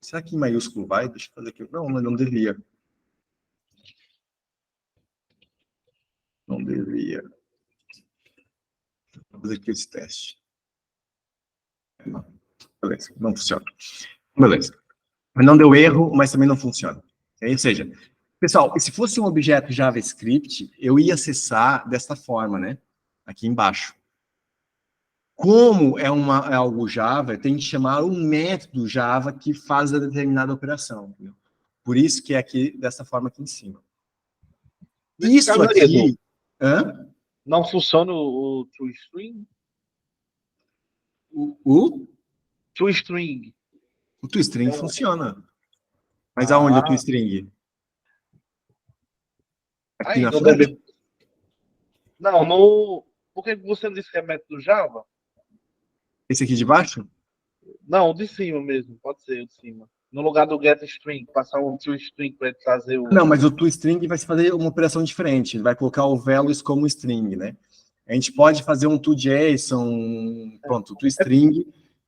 Speaker 1: será que em maiúsculo vai? Deixa eu fazer aqui. Não, mas não devia. Não devia. Vou fazer aqui esse teste. Não. Beleza, não funciona. Beleza. Mas não deu erro, mas também não funciona. Ou seja, pessoal, se fosse um objeto JavaScript, eu ia acessar desta forma, né? Aqui embaixo. Como é algo Java, tem que chamar um método Java que faz a determinada operação. Entendeu? Por isso que é aqui, dessa forma aqui em cima. Isso aqui...
Speaker 4: Não funciona o toString?
Speaker 1: O
Speaker 4: toString.
Speaker 1: O toString funciona. Mas aonde o toString? Aqui na frente?
Speaker 4: Não, no... Por que você não disse que é método Java?
Speaker 1: Esse aqui de baixo?
Speaker 4: Não, o de cima mesmo. Pode ser o de cima. No lugar do getString, passar um toString para ele trazer o...
Speaker 1: Não, mas o toString vai fazer uma operação diferente. Ele vai colocar o values como string, né? A gente pode fazer um toJSON, pronto, o toString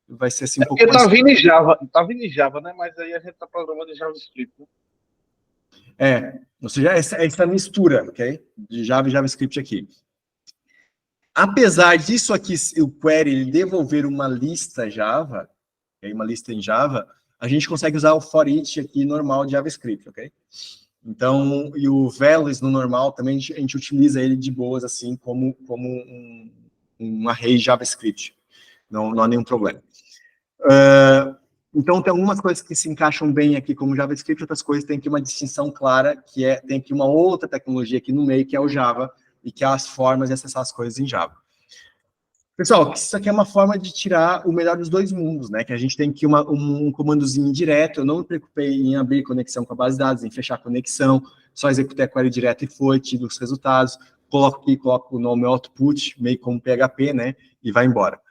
Speaker 1: vai ser assim um pouco mais...
Speaker 4: Tá vindo em Java, né? Mas aí a gente tá programando em JavaScript, né?
Speaker 1: Ou seja, essa mistura, ok? De Java e JavaScript aqui. Apesar disso aqui, o query ele devolver uma lista Java, uma lista em Java, a gente consegue usar o for each aqui normal de JavaScript, ok? Então, e o values no normal também a gente utiliza ele de boas, assim, como um array JavaScript. Não há nenhum problema. Então, tem algumas coisas que se encaixam bem aqui como JavaScript, outras coisas tem aqui uma distinção clara, tem aqui uma outra tecnologia aqui no meio, que é o Java, e que é as formas de acessar as coisas em Java. Pessoal, isso aqui é uma forma de tirar o melhor dos dois mundos, né? Que a gente tem aqui um comandozinho direto, eu não me preocupei em abrir conexão com a base de dados, em fechar a conexão, só executei a query direto e foi, tive os resultados, coloco o nome output, meio como PHP, né? E vai embora.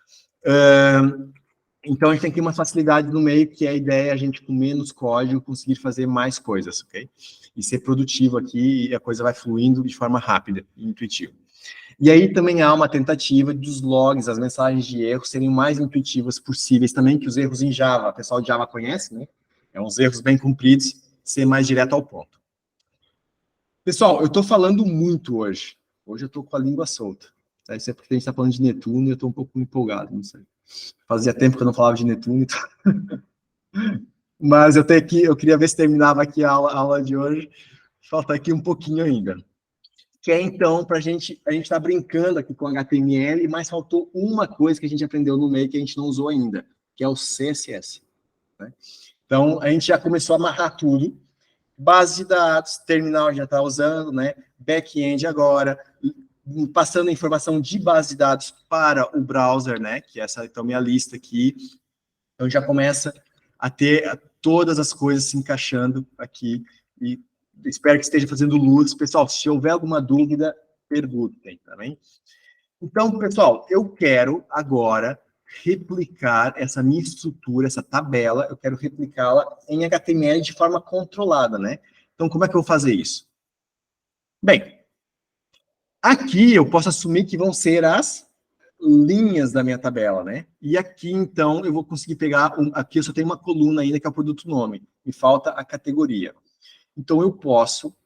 Speaker 1: Então, a gente tem aqui uma facilidade no meio, que é a ideia, a gente com menos código conseguir fazer mais coisas, ok? E ser produtivo aqui, e a coisa vai fluindo de forma rápida e intuitiva. E aí também há uma tentativa dos logs, as mensagens de erro, serem o mais intuitivas possíveis também, que os erros em Java, o pessoal de Java conhece, né? É uns erros bem compridos, ser mais direto ao ponto. Pessoal, eu estou falando muito hoje. Hoje eu estou com a língua solta. Tá? Isso é porque a gente está falando de Netuno e eu estou um pouco empolgado, não sei. Fazia tempo que eu não falava de Netuno, então... Mas eu queria ver se terminava aqui a aula de hoje. Falta aqui um pouquinho ainda. Que é, então, a gente está brincando aqui com HTML, mas faltou uma coisa que a gente aprendeu no meio que a gente não usou ainda, que é o CSS. Né? Então, a gente já começou a amarrar tudo. Base de dados, terminal já está usando, né? Back-end agora, passando a informação de base de dados para o browser, né? Que é essa, então, minha lista aqui. Então, já começa a ter todas as coisas se encaixando aqui. E espero que esteja fazendo luz. Pessoal, se houver alguma dúvida, perguntem, tá bem? Então, pessoal, eu quero agora replicar essa minha estrutura, essa tabela, eu quero replicá-la em HTML de forma controlada, né? Então, como é que eu vou fazer isso? Bem, aqui eu posso assumir que vão ser as linhas da minha tabela, né? E aqui, então, eu vou conseguir pegar, aqui eu só tenho uma coluna ainda, que é o produto nome, me falta a categoria. Então, eu posso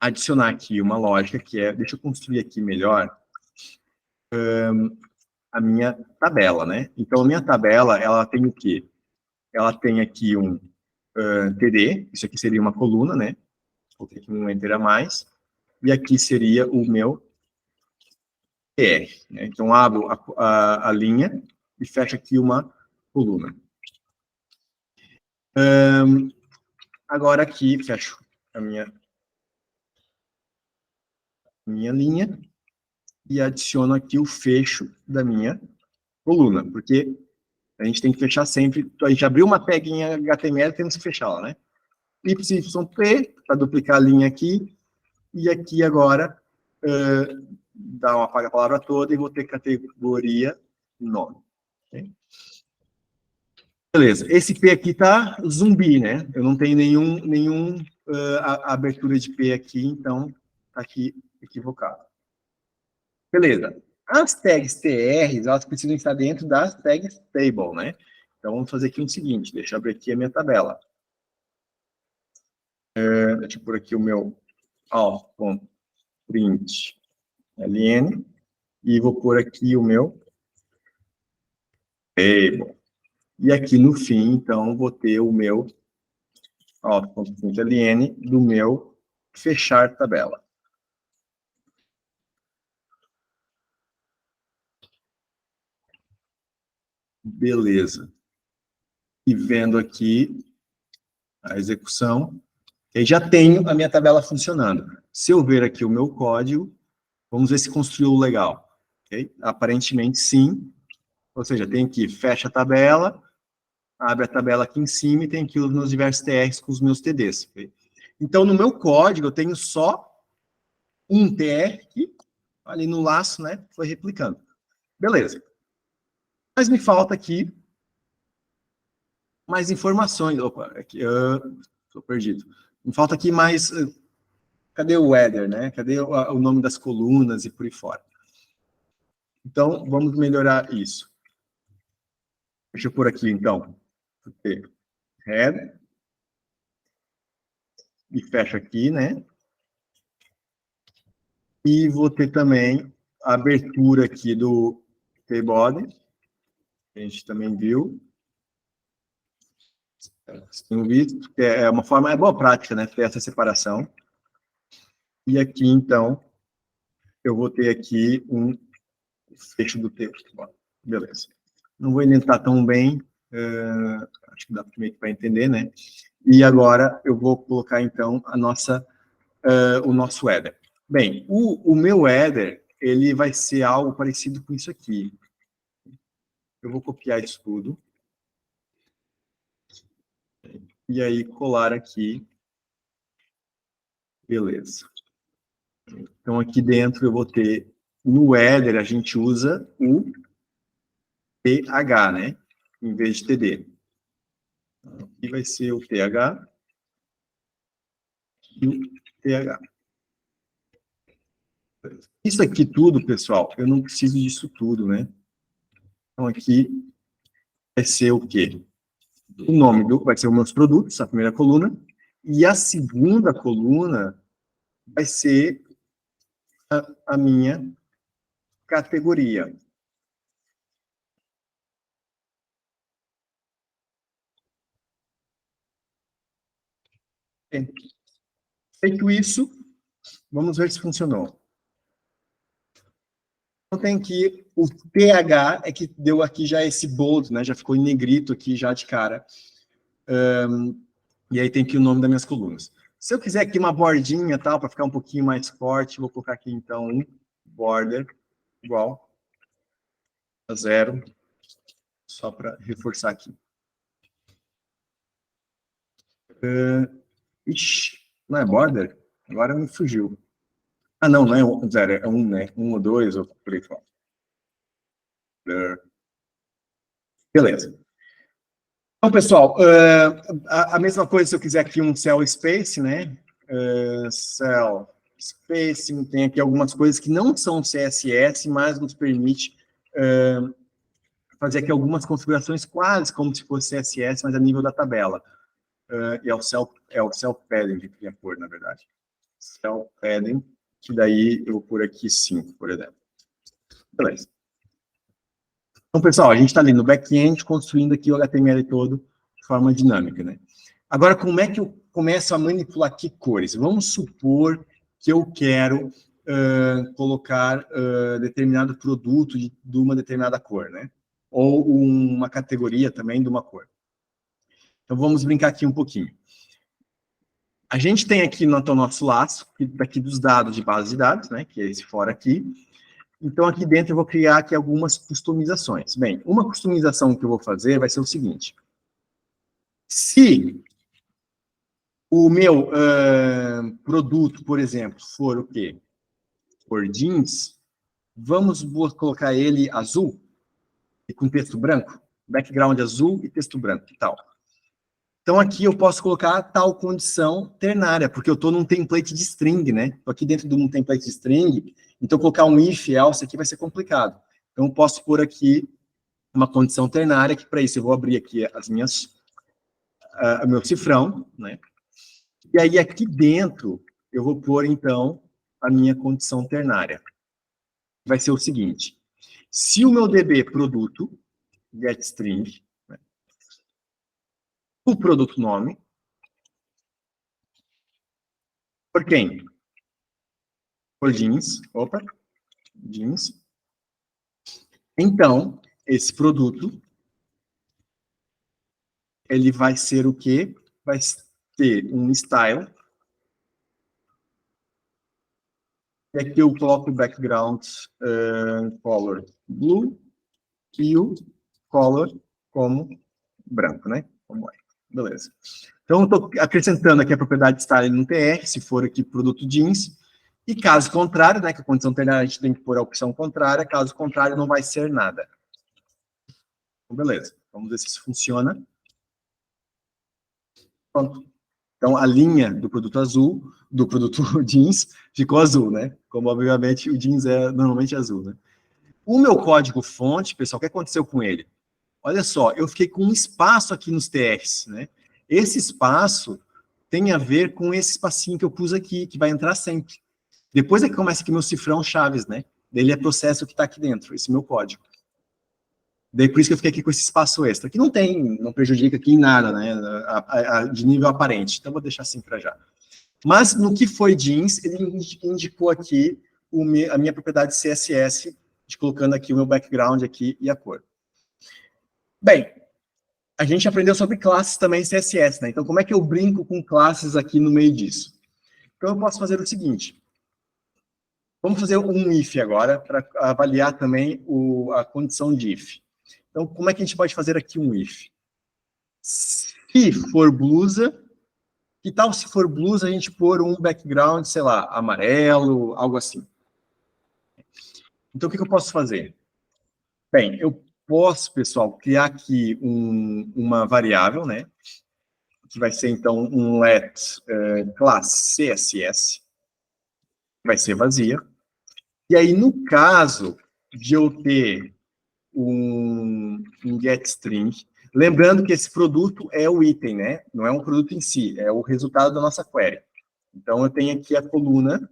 Speaker 1: adicionar aqui uma lógica que é, deixa eu construir aqui melhor, a minha tabela, né? Então, a minha tabela, ela tem o quê? Ela tem aqui um TD, isso aqui seria uma coluna, né? Vou ter aqui um enter a mais, e aqui seria o meu TR, né? Então, abro a linha e fecho aqui uma coluna. Agora aqui, fecho a minha linha e adiciono aqui o fecho da minha coluna, porque a gente tem que fechar sempre, a gente abriu uma tag em HTML, temos que fechá-la, né? YP, para duplicar a linha aqui, e aqui agora, dá uma apaga a palavra toda e vou ter categoria nome. Okay? Beleza, esse P aqui tá zumbi, né? Eu não tenho nenhum abertura de P aqui, então tá aqui equivocado. Beleza. As tags TR, elas precisam estar dentro das tags table, né? Então vamos fazer aqui o seguinte, deixa eu abrir aqui a minha tabela. Deixa eu pôr aqui o meu alt.print ln e vou pôr aqui o meu table. E aqui no fim, então, vou ter o meu alt.print ln do meu fechar tabela. Beleza. E vendo aqui a execução, eu já tenho a minha tabela funcionando. Se eu ver aqui o meu código, vamos ver se construiu legal. Okay? Aparentemente, sim. Ou seja, tem aqui, fecha a tabela, abre a tabela aqui em cima e tem aqui os meus diversos TRs com os meus TDs. Okay? Então, no meu código, eu tenho só um TR que, ali no laço, né, foi replicando. Beleza. Mas me falta aqui mais informações. Opa, aqui, estou perdido. Me falta aqui mais... cadê o header, né? Cadê o nome das colunas e por aí fora? Então, vamos melhorar isso. Deixa eu pôr aqui, então. Head. E fecho aqui, né? E vou ter também a abertura aqui do T-body. A gente também viu. Vocês têm visto, que é uma forma, é boa prática, né? Ter essa separação. E aqui, então, eu vou ter aqui um fecho do texto. Beleza. Não vou indentar tão bem, acho que dá meio que para entender, né? E agora eu vou colocar, então, o nosso header. Bem, o meu header, ele vai ser algo parecido com isso aqui. Eu vou copiar isso tudo. E aí, colar aqui. Beleza. Então, aqui dentro eu vou ter, no header, a gente usa o TH, né? Em vez de TD. Então, aqui vai ser o TH e o TH. Isso aqui tudo, pessoal, eu não preciso disso tudo, né? Então, aqui vai ser o quê? O nome vai ser os meus produtos, a primeira coluna, e a segunda coluna vai ser a minha categoria. Feito isso, vamos ver se funcionou. Então tem que o TH é que deu aqui já esse bold, né? Já ficou em negrito aqui já de cara. E aí tem aqui o nome das minhas colunas. Se eu quiser aqui uma bordinha tal para ficar um pouquinho mais forte, vou colocar aqui então um border igual a 0, só para reforçar aqui. Ixi, não é border? Agora me fugiu. Ah, não, não é 0, é 1, né? 1 ou 2, ou por aí fora. Beleza. Então, pessoal, a mesma coisa se eu quiser aqui um cell space, né? Cell spacing, tem aqui algumas coisas que não são CSS, mas nos permite fazer aqui algumas configurações quase como se fosse CSS, mas a nível da tabela. E é o cell padding que eu queria pôr, na verdade. Cell padding, que daí eu vou pôr aqui 5, por exemplo. Beleza. Então, pessoal, a gente está ali no back-end, construindo aqui o HTML todo de forma dinâmica, né? Agora, como é que eu começo a manipular aqui cores? Vamos supor que eu quero colocar determinado produto de uma determinada cor, né? Ou uma categoria também de uma cor. Então, vamos brincar aqui um pouquinho. A gente tem aqui no nosso laço, daqui dos dados de base de dados, né? Que é esse fora aqui. Então, aqui dentro eu vou criar aqui algumas customizações. Bem, uma customização que eu vou fazer vai ser o seguinte. Se o meu produto, por exemplo, for o quê? For jeans, vamos colocar ele azul e com texto branco, background azul e texto branco e tal. Então, aqui eu posso colocar tal condição ternária, porque eu estou num template de string, né? Estou aqui dentro de um template de string, então colocar um if, else aqui vai ser complicado. Então, eu posso pôr aqui uma condição ternária, que para isso eu vou abrir aqui o meu cifrão, né? E aí, aqui dentro, eu vou pôr, então, a minha condição ternária. Vai ser o seguinte. Se o meu DB produto, getString, né, o produto nome, por quem? Por jeans. Opa, jeans. Então, esse produto, ele vai ser o quê? Vai ter um style. E aqui eu coloco o background color blue e o color como branco, né? Como é. Beleza. Então, eu estou acrescentando aqui a propriedade style no TR, se for aqui produto jeans. E caso contrário, né, que a condição ternária a gente tem que pôr a opção contrária, caso contrário não vai ser nada. Então, beleza. Vamos ver se isso funciona. Pronto. Então, a linha do produto azul, do produto jeans, ficou azul, né? Como, obviamente, o jeans é normalmente azul, né? O meu código fonte, pessoal, o que aconteceu com ele? Olha só, eu fiquei com um espaço aqui nos TRs, né? Esse espaço tem a ver com esse espacinho que eu pus aqui, que vai entrar sempre. Depois é que começa aqui meu cifrão chaves, né? Ele é processo que está aqui dentro, esse meu código. Daí por isso que eu fiquei aqui com esse espaço extra, que não prejudica aqui em nada, né? De nível aparente. Então, vou deixar assim para já. Mas, no que foi jeans, ele indicou aqui a minha propriedade CSS, colocando aqui o meu background aqui e a cor. Bem, a gente aprendeu sobre classes também em CSS, né? Então, como é que eu brinco com classes aqui no meio disso? Então, eu posso fazer o seguinte. Vamos fazer um if agora, para avaliar também a condição de if. Então, como é que a gente pode fazer aqui um if? Se for blusa, que tal se for blusa a gente pôr um background, sei lá, amarelo, algo assim? Então, o que eu posso fazer? Bem, eu posso, pessoal, criar aqui uma variável, né? Que vai ser, então, um let class CSS. Vai ser vazia. E aí, no caso de eu ter um getString, lembrando que esse produto é o item, né? Não é um produto em si, é o resultado da nossa query. Então, eu tenho aqui a coluna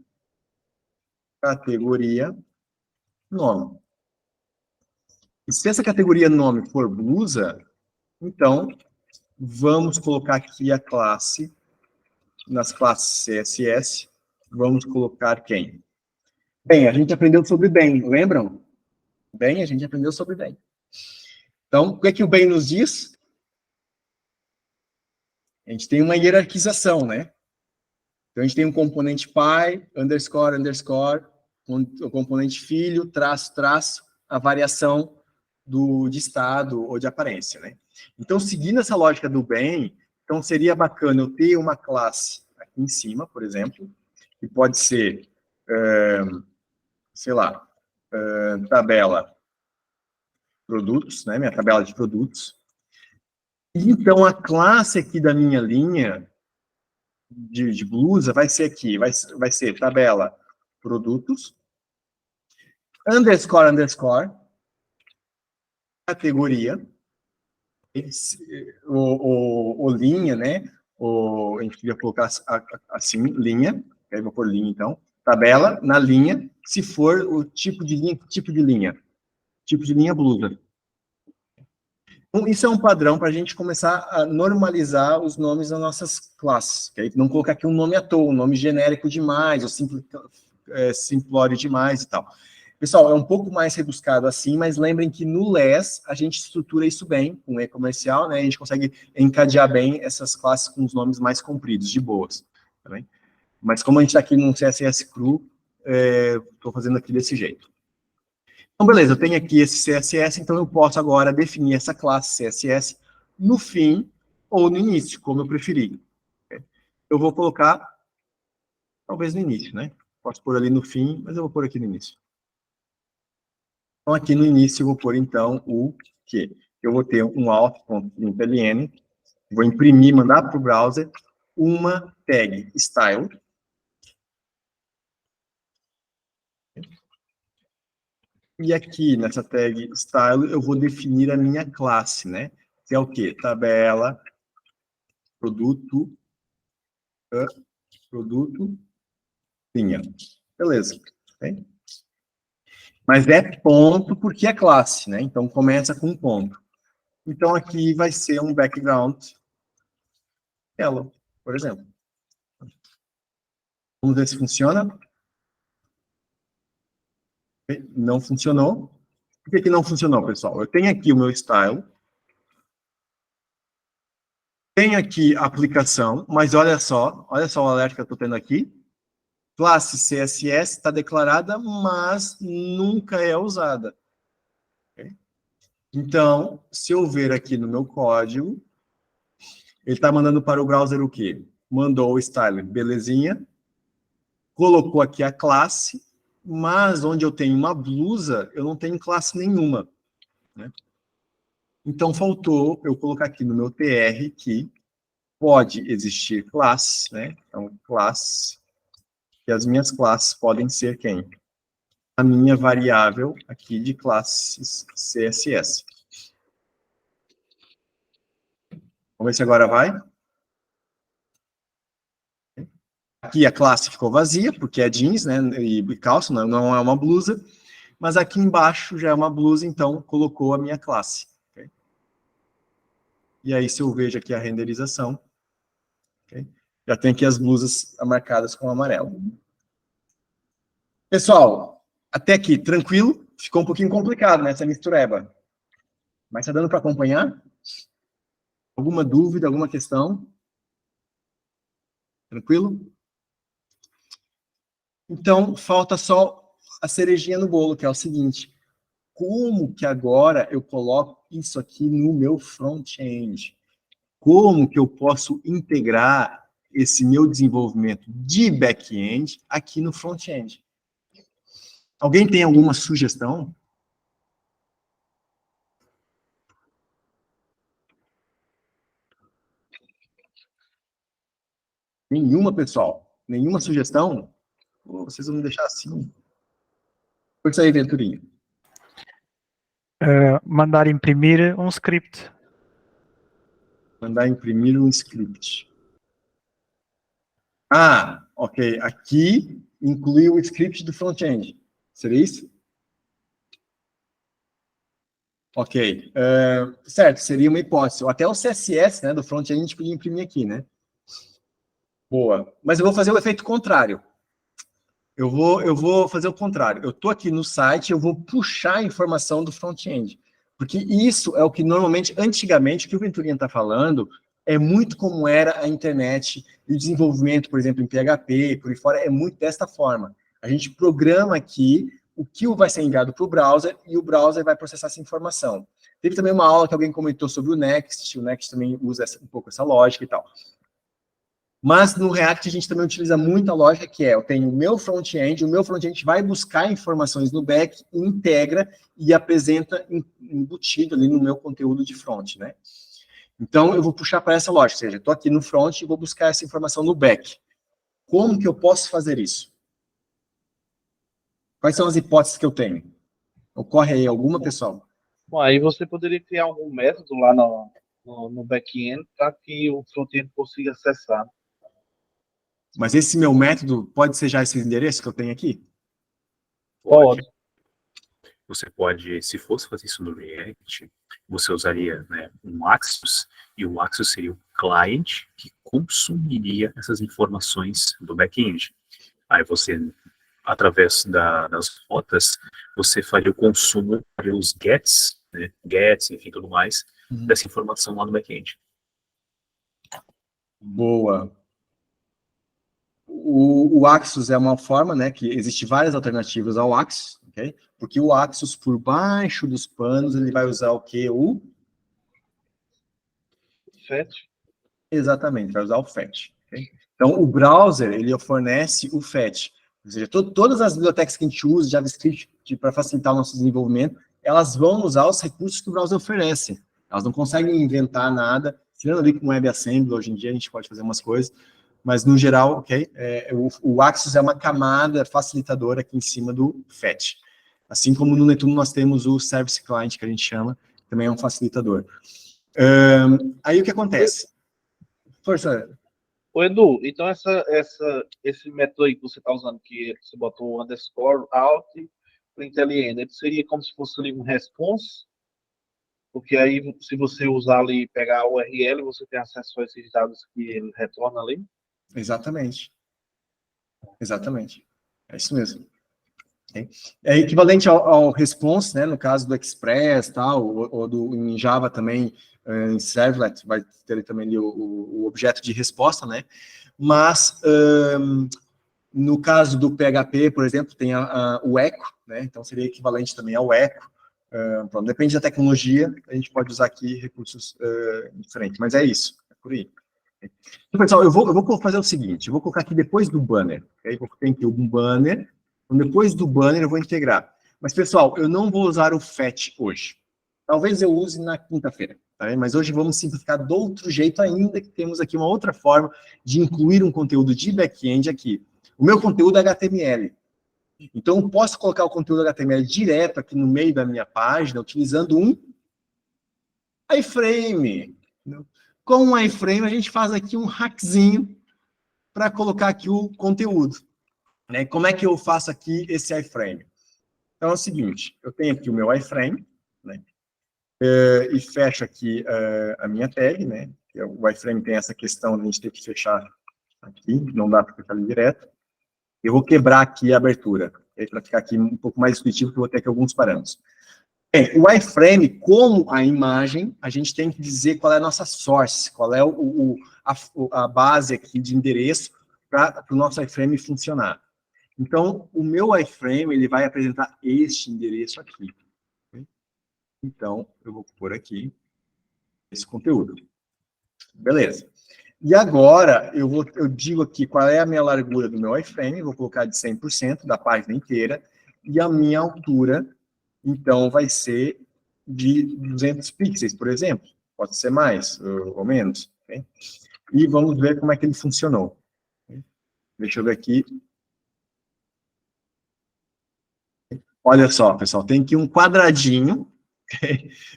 Speaker 1: categoria nome. E se essa categoria nome for blusa, então vamos colocar aqui a classe, nas classes CSS, vamos colocar quem? Bem, a gente aprendeu sobre bem, lembram? Bem, a gente aprendeu sobre bem. Então, o que é que o bem nos diz? A gente tem uma hierarquização, né? Então, a gente tem um componente pai, underscore, underscore, o componente filho, traço, traço, a variação de estado ou de aparência, né? Então, seguindo essa lógica do bem, então seria bacana eu ter uma classe aqui em cima, por exemplo, que pode ser, sei lá, tabela produtos, né? Minha tabela de produtos. Então, a classe aqui da minha linha de blusa vai ser aqui, vai ser tabela produtos, underscore, underscore, categoria, o linha, né? A gente podia colocar assim, linha, aí vou pôr linha, então, tabela, na linha, se for o tipo de linha, tipo de linha? Tipo de linha blusa. Então, isso é um padrão para a gente começar a normalizar os nomes das nossas classes. Okay? Não colocar aqui um nome à toa, um nome genérico demais, ou simplório demais e tal. Pessoal, é um pouco mais rebuscado assim, mas lembrem que no LESS a gente estrutura isso bem, com e-comercial, né? A gente consegue encadear bem essas classes com os nomes mais compridos, de boas. Tá bem? Mas como a gente está aqui num CSS cru, estou fazendo aqui desse jeito. Então, beleza, eu tenho aqui esse CSS, então eu posso agora definir essa classe CSS no fim ou no início, como eu preferir. Eu vou colocar, talvez no início, né? Posso pôr ali no fim, mas eu vou pôr aqui no início. Então, aqui no início, eu vou pôr, então, o quê? Eu vou ter um auth.println, vou imprimir, mandar para o browser, uma tag style. E aqui, nessa tag style, eu vou definir a minha classe, né? Que é o quê? Tabela, produto, linha. Beleza. Okay? Mas é ponto porque é classe, né? Então, começa com um ponto. Então, aqui vai ser um background yellow, por exemplo. Vamos ver se funciona. Não funcionou. Por que não funcionou, pessoal? Eu tenho aqui o meu style. Tenho aqui a aplicação, mas olha só o alerta que eu estou tendo aqui. Classe CSS está declarada, mas nunca é usada. Okay? Então, se eu ver aqui no meu código, ele está mandando para o browser o quê? Mandou o style, belezinha. Colocou aqui a classe, mas onde eu tenho uma blusa, eu não tenho classe nenhuma. Né? Então, faltou eu colocar aqui no meu TR que pode existir classe, né? Então, classe, e as minhas classes podem ser quem? A minha variável aqui de classes CSS. Vamos ver se agora vai. Aqui a classe ficou vazia, porque é jeans, né? E calça, não é uma blusa. Mas aqui embaixo já é uma blusa, então colocou a minha classe. Okay? E aí, se eu vejo aqui a renderização, okay? Já tem aqui as blusas marcadas com amarelo. Pessoal, até aqui, tranquilo? Ficou um pouquinho complicado, né, essa mistureba. Mas está dando para acompanhar? Alguma dúvida, alguma questão? Tranquilo? Então, falta só a cerejinha no bolo, que é o seguinte. Como que agora eu coloco isso aqui no meu front-end? Como que eu posso integrar esse meu desenvolvimento de back-end aqui no front-end? Alguém tem alguma sugestão? Nenhuma, pessoal? Nenhuma sugestão? Pô, vocês vão me deixar assim. Por isso aí, Venturinha.
Speaker 5: Mandar imprimir um script.
Speaker 1: Mandar imprimir um script. Ah, ok. Aqui incluir o script do front-end. Seria isso? Ok. Certo, seria uma hipótese. Até o CSS, né, do front-end a gente podia imprimir aqui, né? Boa. Mas eu vou fazer o efeito contrário. Eu vou fazer o contrário. Eu estou aqui no site, eu vou puxar a informação do front-end. Porque isso é o que normalmente, antigamente, o que o Venturinha está falando, é muito como era a internet e o desenvolvimento, por exemplo, em PHP, por aí fora, é muito desta forma. A gente programa aqui o que vai ser enviado para o browser e o browser vai processar essa informação. Teve também uma aula que alguém comentou sobre o Next também usa um pouco essa lógica e tal. Mas no React a gente também utiliza muita lógica que eu tenho o meu front-end vai buscar informações no back, integra e apresenta embutido ali no meu conteúdo de front, né? Então eu vou puxar para essa lógica, ou seja, eu estou aqui no front e vou buscar essa informação no back. Como que eu posso fazer isso? Quais são as hipóteses que eu tenho? Ocorre aí alguma, pessoal?
Speaker 4: Bom, aí você poderia criar algum método lá no back-end para que o front-end consiga acessar.
Speaker 1: Mas esse meu método pode ser já esse endereço que eu tenho aqui?
Speaker 4: Pode.
Speaker 3: Você pode, se fosse fazer isso no React, você usaria, né, um Axios, e o Axios seria o client que consumiria essas informações do back-end. Aí você, através das rotas, você faria o consumo, faria os gets, né, enfim, tudo mais, dessa informação lá no back-end.
Speaker 1: Boa. O Axios é uma forma, né, que existe várias alternativas ao Axios, ok? Porque o Axios, por baixo dos panos, ele vai usar o quê? O
Speaker 4: Fetch.
Speaker 1: Exatamente, vai usar o fetch. Okay? Então, o browser, ele fornece o fetch. Ou seja, todas as bibliotecas que a gente usa, JavaScript, para facilitar o nosso desenvolvimento, elas vão usar os recursos que o browser oferece. Elas não conseguem inventar nada, tirando ali com WebAssembly, hoje em dia a gente pode fazer umas coisas, mas no geral, ok? O Axios é uma camada facilitadora aqui em cima do fetch. Assim como no Netuno nós temos o Service Client, que a gente chama, também é um facilitador. Aí o que acontece? Força.
Speaker 4: Ô, Edu, então esse método aí que você está usando, que você botou underscore, alt, println, ele seria como se fosse ali um response, porque aí se você usar ali e pegar a URL, você tem acesso a esses dados que ele retorna ali?
Speaker 1: Exatamente. Exatamente. É isso mesmo. É equivalente ao response, né, no caso do Express, tal, ou em Java também, em Servlet, vai ter também ali o objeto de resposta, né, mas no caso do PHP, por exemplo, tem o echo, né, então seria equivalente também ao echo. Pronto, depende da tecnologia, a gente pode usar aqui recursos diferentes, mas é isso, é por aí. Então, pessoal, eu vou fazer o seguinte, eu vou colocar aqui depois do banner, okay? Vou ter aqui um banner, então depois do banner eu vou integrar. Mas, pessoal, eu não vou usar o fetch hoje. Talvez eu use na quinta-feira, tá? Mas hoje vamos simplificar do outro jeito ainda, que temos aqui uma outra forma de incluir um conteúdo de back-end aqui. O meu conteúdo é HTML. Então, eu posso colocar o conteúdo HTML direto aqui no meio da minha página, utilizando um iframe. Com um iframe, a gente faz aqui um hackzinho para colocar aqui o conteúdo. Né? Como é que eu faço aqui esse iframe? Então, é o seguinte, eu tenho aqui o meu iframe, né? E fecho aqui a minha tag, né? O iframe tem essa questão de a gente ter que fechar aqui, não dá para fechar ali direto. Eu vou quebrar aqui a abertura, para ficar aqui um pouco mais intuitivo, que eu vou ter aqui alguns parâmetros. Bem, o iframe, como a imagem, a gente tem que dizer qual é a nossa source, qual é a base aqui de endereço para o nosso iframe funcionar. Então, o meu iframe, ele vai apresentar este endereço aqui. Então, eu vou pôr aqui esse conteúdo. Beleza. E agora, eu digo aqui qual é a minha largura do meu iframe, vou colocar de 100% da página inteira, e a minha altura, então, vai ser de 200 pixels, por exemplo. Pode ser mais ou menos. Okay? E vamos ver como é que ele funcionou. Deixa eu ver aqui. Olha só, pessoal, tem aqui um quadradinho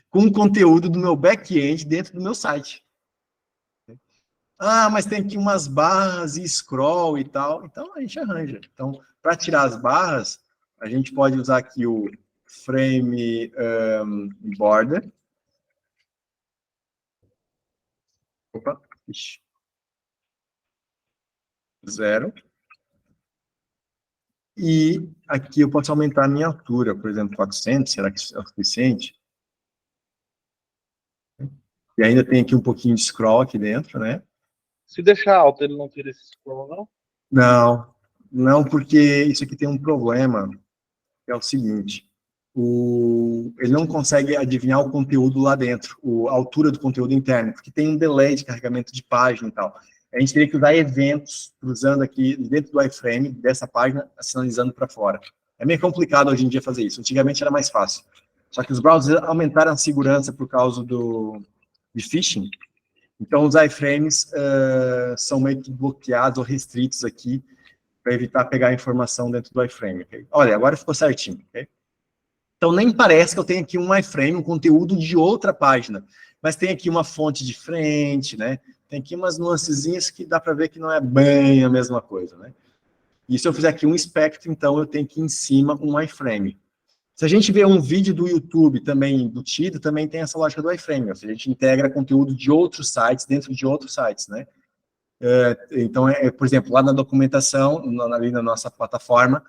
Speaker 1: com o conteúdo do meu back-end dentro do meu site. Ah, mas tem aqui umas barras e scroll e tal. Então, a gente arranja. Então, para tirar as barras, a gente pode usar aqui o frame border. Opa, ixi. 0. E aqui eu posso aumentar a minha altura, por exemplo, 400, será que é o suficiente? E ainda tem aqui um pouquinho de scroll aqui dentro, né?
Speaker 4: Se deixar alto, ele não tira esse scroll, não?
Speaker 1: Não, não, porque isso aqui tem um problema, que é o seguinte, ele não consegue adivinhar o conteúdo lá dentro, a altura do conteúdo interno, porque tem um delay de carregamento de página e tal. A gente teria que usar eventos, cruzando aqui dentro do iframe, dessa página, sinalizando para fora. É meio complicado hoje em dia fazer isso. Antigamente era mais fácil. Só que os browsers aumentaram a segurança por causa de phishing. Então, os iframes são meio que bloqueados ou restritos aqui, para evitar pegar a informação dentro do iframe. Okay? Olha, agora ficou certinho. Okay? Então, nem parece que eu tenho aqui um iframe, um conteúdo de outra página. Mas tem aqui uma fonte de frente, né? Tem aqui umas nuancezinhas que dá para ver que não é bem a mesma coisa, né? E se eu fizer aqui um espectro, então eu tenho aqui em cima um iframe. Se a gente vê um vídeo do YouTube também embutido, também tem essa lógica do iframe, ou seja, a gente integra conteúdo de outros sites dentro de outros sites, né? Então, por exemplo, lá na documentação, ali na nossa plataforma,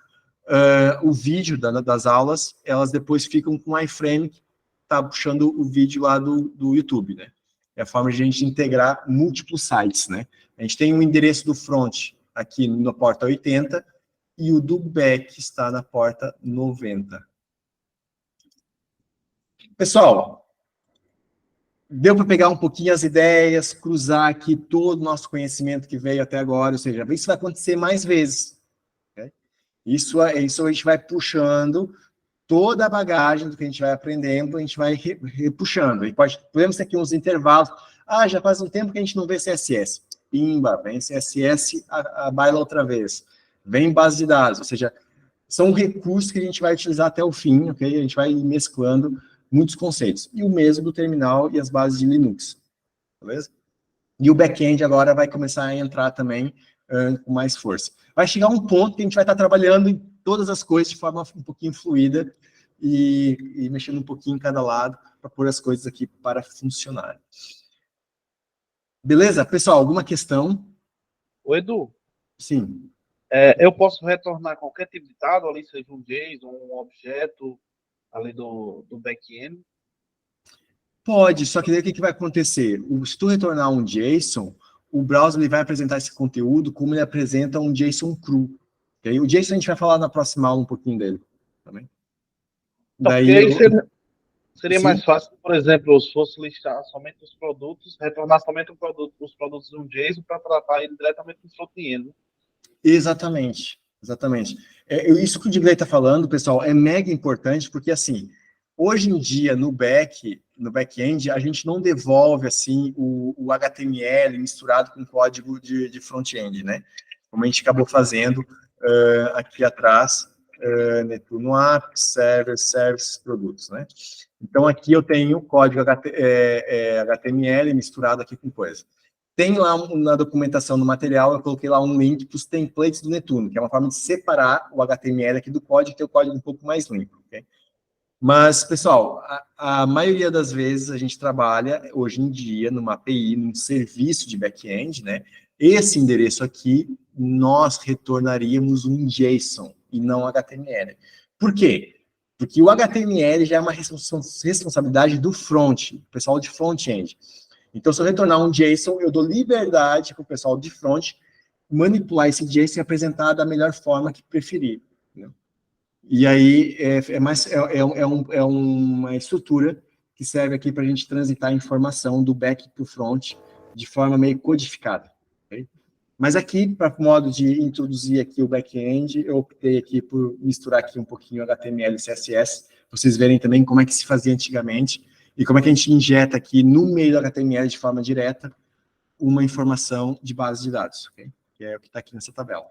Speaker 1: o vídeo das aulas, elas depois ficam com o iframe que está puxando o vídeo lá do YouTube, né? É a forma de a gente integrar múltiplos sites, né? A gente tem o endereço do front aqui na porta 80 e o do back está na porta 90. Pessoal, deu para pegar um pouquinho as ideias, cruzar aqui todo o nosso conhecimento que veio até agora, ou seja, isso vai acontecer mais vezes. Okay? Isso a gente vai puxando toda a bagagem do que a gente vai aprendendo, a gente vai repuxando. Podemos ter aqui uns intervalos. Ah, já faz um tempo que a gente não vê CSS. Pimba, vem CSS, a baila outra vez. Vem base de dados, ou seja, são recursos que a gente vai utilizar até o fim, ok? A gente vai ir mesclando muitos conceitos. E o mesmo do terminal e as bases de Linux, beleza? E o back-end agora vai começar a entrar também com mais força. Vai chegar um ponto que a gente vai estar trabalhando em todas as coisas de forma um pouquinho fluida e mexendo um pouquinho em cada lado para pôr as coisas aqui para funcionar. Beleza? Pessoal, alguma questão?
Speaker 4: Ô, Edu,
Speaker 1: Sim.
Speaker 4: eu posso retornar qualquer tipo de dado, ali seja um JSON, um objeto, ali do back-end?
Speaker 1: Pode, só que daí o que vai acontecer? Se tu retornar um JSON, o browser ele vai apresentar esse conteúdo como ele apresenta um JSON cru. Okay? O JSON a gente vai falar na próxima aula um pouquinho dele. Também.
Speaker 4: Então,
Speaker 1: Daí
Speaker 4: aí seria
Speaker 1: Sim.
Speaker 4: mais fácil, por exemplo, se fosse listar somente os produtos, retornar somente os produtos de um JSON para tratar ele diretamente no front-end.
Speaker 1: Exatamente, exatamente. Isso que o Digley está falando, pessoal, é mega importante, porque, assim, hoje em dia, no back-end, a gente não devolve, assim, o HTML misturado com código de front-end, né? Como a gente acabou fazendo aqui atrás, Netuno App, Services, Produtos, né? Então, aqui eu tenho o código HTML misturado aqui com coisa. Tem lá na documentação do material, eu coloquei lá um link para os templates do Netuno, que é uma forma de separar o HTML aqui do código e ter o código um pouco mais limpo. Okay? Mas, pessoal, a maioria das vezes a gente trabalha, hoje em dia, numa API, num serviço de back-end, né? Esse endereço aqui, nós retornaríamos um JSON e não HTML. Por quê? Porque o HTML já é uma responsabilidade do front, o pessoal de front-end. Então, se eu retornar um JSON, eu dou liberdade para o pessoal de front manipular esse JSON e apresentar da melhor forma que preferir. Né? E aí, é uma estrutura que serve aqui para a gente transitar a informação do back para o front de forma meio codificada. Okay? Mas aqui, para modo de introduzir aqui o back-end, eu optei aqui por misturar aqui um pouquinho HTML e CSS, para vocês verem também como é que se fazia antigamente, e como é que a gente injeta aqui no meio do HTML de forma direta uma informação de base de dados, okay? Que é o que está aqui nessa tabela.